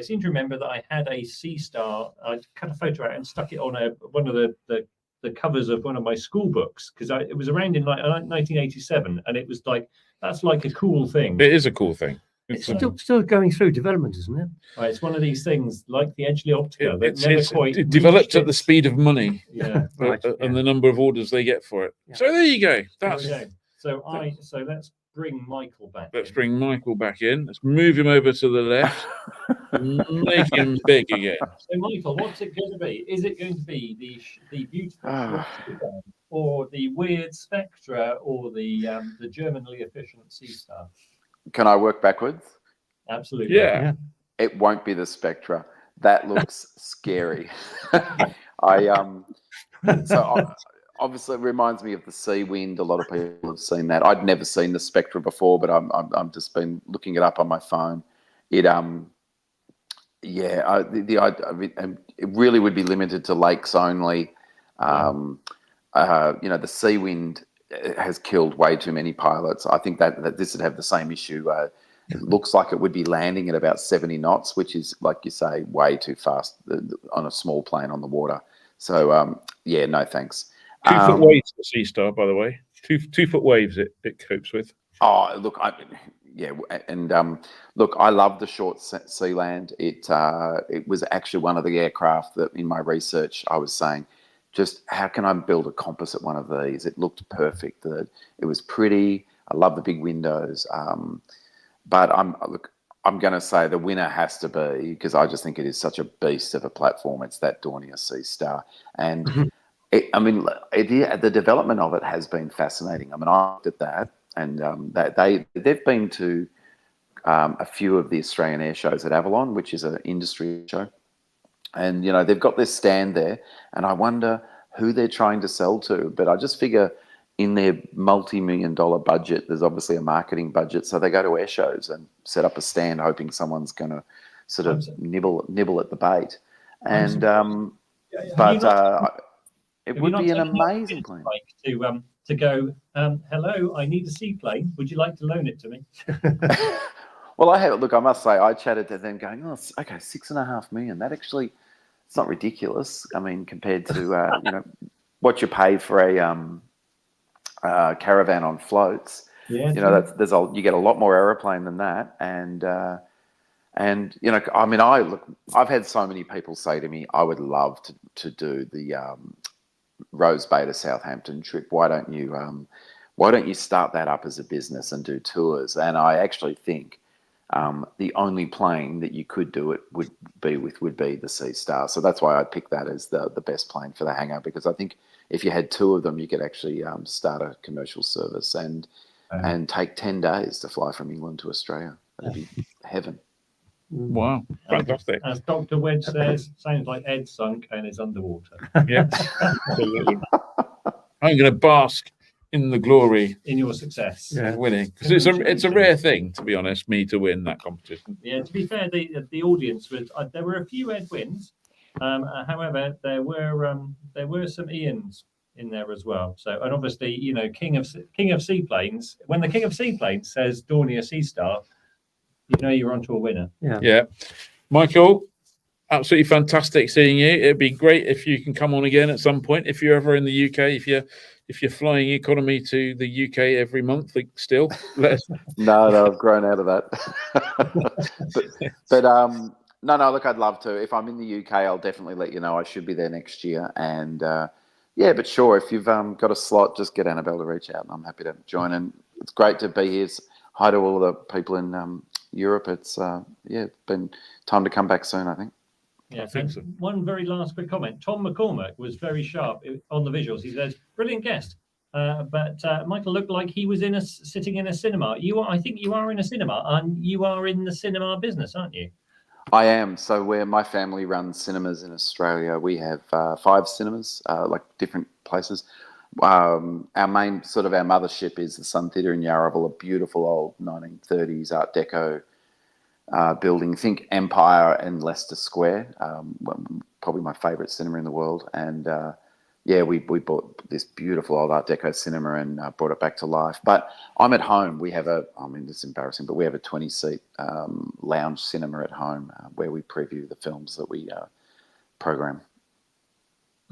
S7: seem to remember that I had a Sea Star. I cut a photo out and stuck it on one of the covers of one of my school books, because it was around in 1987, and it was like, that's like a cool thing.
S6: It is a cool thing.
S5: It's still going through development, isn't it?
S7: It's one of these things like the Edgeley Optica.
S6: It developed at the speed of money.
S7: Yeah.
S6: And the number of orders they get for it. Yeah. So there you go.
S7: So let's bring Michael back.
S6: Let's bring Michael back in. Let's move him over to the left. Make him big again.
S7: So Michael, what's it going to be? Is it going to be the beautiful or the weird Spectra, or the Germanly efficient Sea Star?
S10: Can I work backwards?
S7: Absolutely.
S6: Yeah.
S10: It won't be the Spectra. That looks scary. Obviously, it reminds me of the Sea Wind. A lot of people have seen that. I'd never seen the Spectra before, but I'm just been looking it up on my phone. it it really would be limited to lakes only. The sea wind has killed way too many pilots. I think that this would have the same issue. It looks like it would be landing at about 70 knots, which is, like you say, way too fast on a small plane on the water. So, no thanks.
S6: 2 foot waves for Sea Star, by the way. 2 foot waves it copes with.
S10: Oh, look, look, I love the short sea land. It was actually one of the aircraft that in my research I was saying, just how can I build a composite one of these? It looked perfect. It was pretty. I love the big windows. But I'm going to say the winner has to be, because I just think it is such a beast of a platform. It's that Dornier Sea Star, and the development of it has been fascinating. I mean, I looked at that, and they've been to a few of the Australian air shows at Avalon, which is an industry show, and they've got their stand there, and I wonder who they're trying to sell to. But I just figure, in their multi-million-dollar budget, there's obviously a marketing budget, so they go to air shows and set up a stand, hoping someone's going to sort of nibble at the bait. And it would be an amazing plane.
S7: To go, hello, I need a seaplane. Would you like to loan it to me?
S10: Well, I must say, I chatted to them going, oh, okay, $6.5 million. That actually, it's not ridiculous. I mean, compared to what you pay for a caravan on floats. Yeah, you get a lot more aeroplane than that, and I've had so many people say to me, I would love to do the Rose Bay to Southampton trip. Why don't you start that up as a business and do tours? And I actually think the only plane that you could do it would be the Sea Star. So that's why I picked that as the best plane for the hangar, because I think if you had 2 of them, you could actually start a commercial service and take 10 days to fly from England to Australia. That'd be heaven.
S6: Wow, fantastic.
S7: As Dr. Wedge says, sounds like Ed sunk and is underwater.
S6: Yeah, absolutely. I'm going to bask in the glory
S7: in your success
S6: of winning, because it's a rare thing, to be honest, me to win that competition.
S7: Yeah, to be fair, the audience was there were a few Ed wins. However, there were some Ians in there as well. So, and obviously, King of Seaplanes. When the King of Seaplanes says Dornier Sea Star, you're onto a winner.
S6: Yeah. Michael, absolutely fantastic seeing you. It'd be great if you can come on again at some point. If you're ever in the UK, if you're flying economy to the UK every month, still let us.
S10: No, I've grown out of that. but No, look, I'd love to. If I'm in the UK, I'll definitely let you know. I should be there next year. And but sure, if you've got a slot, just get Annabelle to reach out, and I'm happy to join. And it's great to be here. Hi to all the people in Europe. It's been time to come back soon, I think.
S7: Yeah, I think so. One very last quick comment. Tom McCormack was very sharp on the visuals. He says, "Brilliant guest." But Michael looked like he was sitting in a cinema. I think you are in a cinema, and you are in the cinema business, aren't you?
S10: I am. So my family runs cinemas in Australia. We have 5 cinemas, like different places. Our main our mothership is the Sun Theatre in Yarraville, a beautiful old 1930s Art Deco building. Think Empire and Leicester Square, probably my favourite cinema in the world. And we bought this beautiful old Art Deco cinema and brought it back to life. But I'm at home. We have it's embarrassing, but we have a 20-seat lounge cinema at home where we preview the films that we program.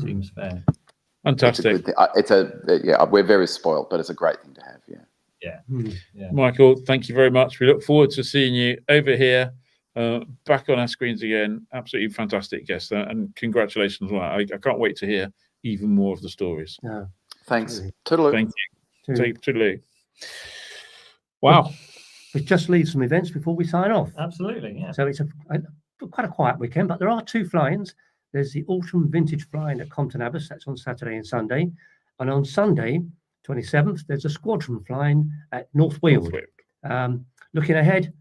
S7: Seems fair.
S6: Fantastic.
S10: We're very spoiled, but it's a great thing to have.
S7: Yeah.
S6: Michael, thank you very much. We look forward to seeing you over here, back on our screens again. Absolutely fantastic guest, and congratulations. I can't wait to hear even more of the stories.
S5: Yeah.
S10: Thanks. Toodaloo.
S6: Thank you. Toodaloo. Wow.
S5: We just leave some events before we sign off.
S7: Absolutely, yeah.
S5: So it's quite a quiet weekend, but there are 2 fly-ins. There's the autumn vintage flying at Compton Abbas. That's on Saturday and Sunday. And on Sunday, 27th, there's a squadron flying at North Weald. Looking ahead,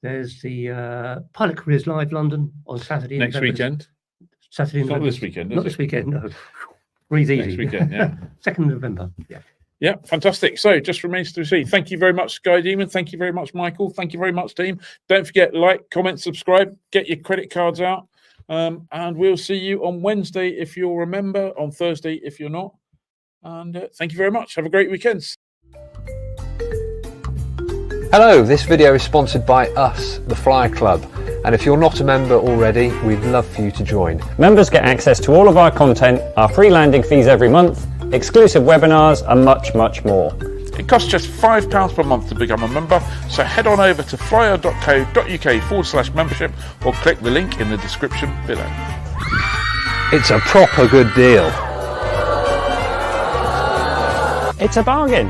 S5: there's the Pilot Careers Live London on Saturday.
S6: Next weekend?
S5: Saturday.
S6: Not this weekend,
S5: Not this weekend, no. Breathe easy.
S6: Next weekend, yeah.
S5: 2nd November, yeah.
S6: Yeah, fantastic. So just remains to see. Thank you very much, Sky Demon. Thank you very much, Michael. Thank you very much, team. Don't forget, like, comment, subscribe, get your credit cards out. And we'll see you on Wednesday if you'll remember, on Thursday if you're not. And thank you very much. Have a great weekend.
S11: Hello, this video is sponsored by us, the Flyer Club. And if you're not a member already, we'd love for you to join.
S12: Members get access to all of our content, our free landing fees every month, exclusive webinars, and much, much more.
S6: It costs just £5 per month to become a member, so head on over to flyer.co.uk/membership or click the link in the description below.
S11: It's a proper good deal.
S12: It's a bargain.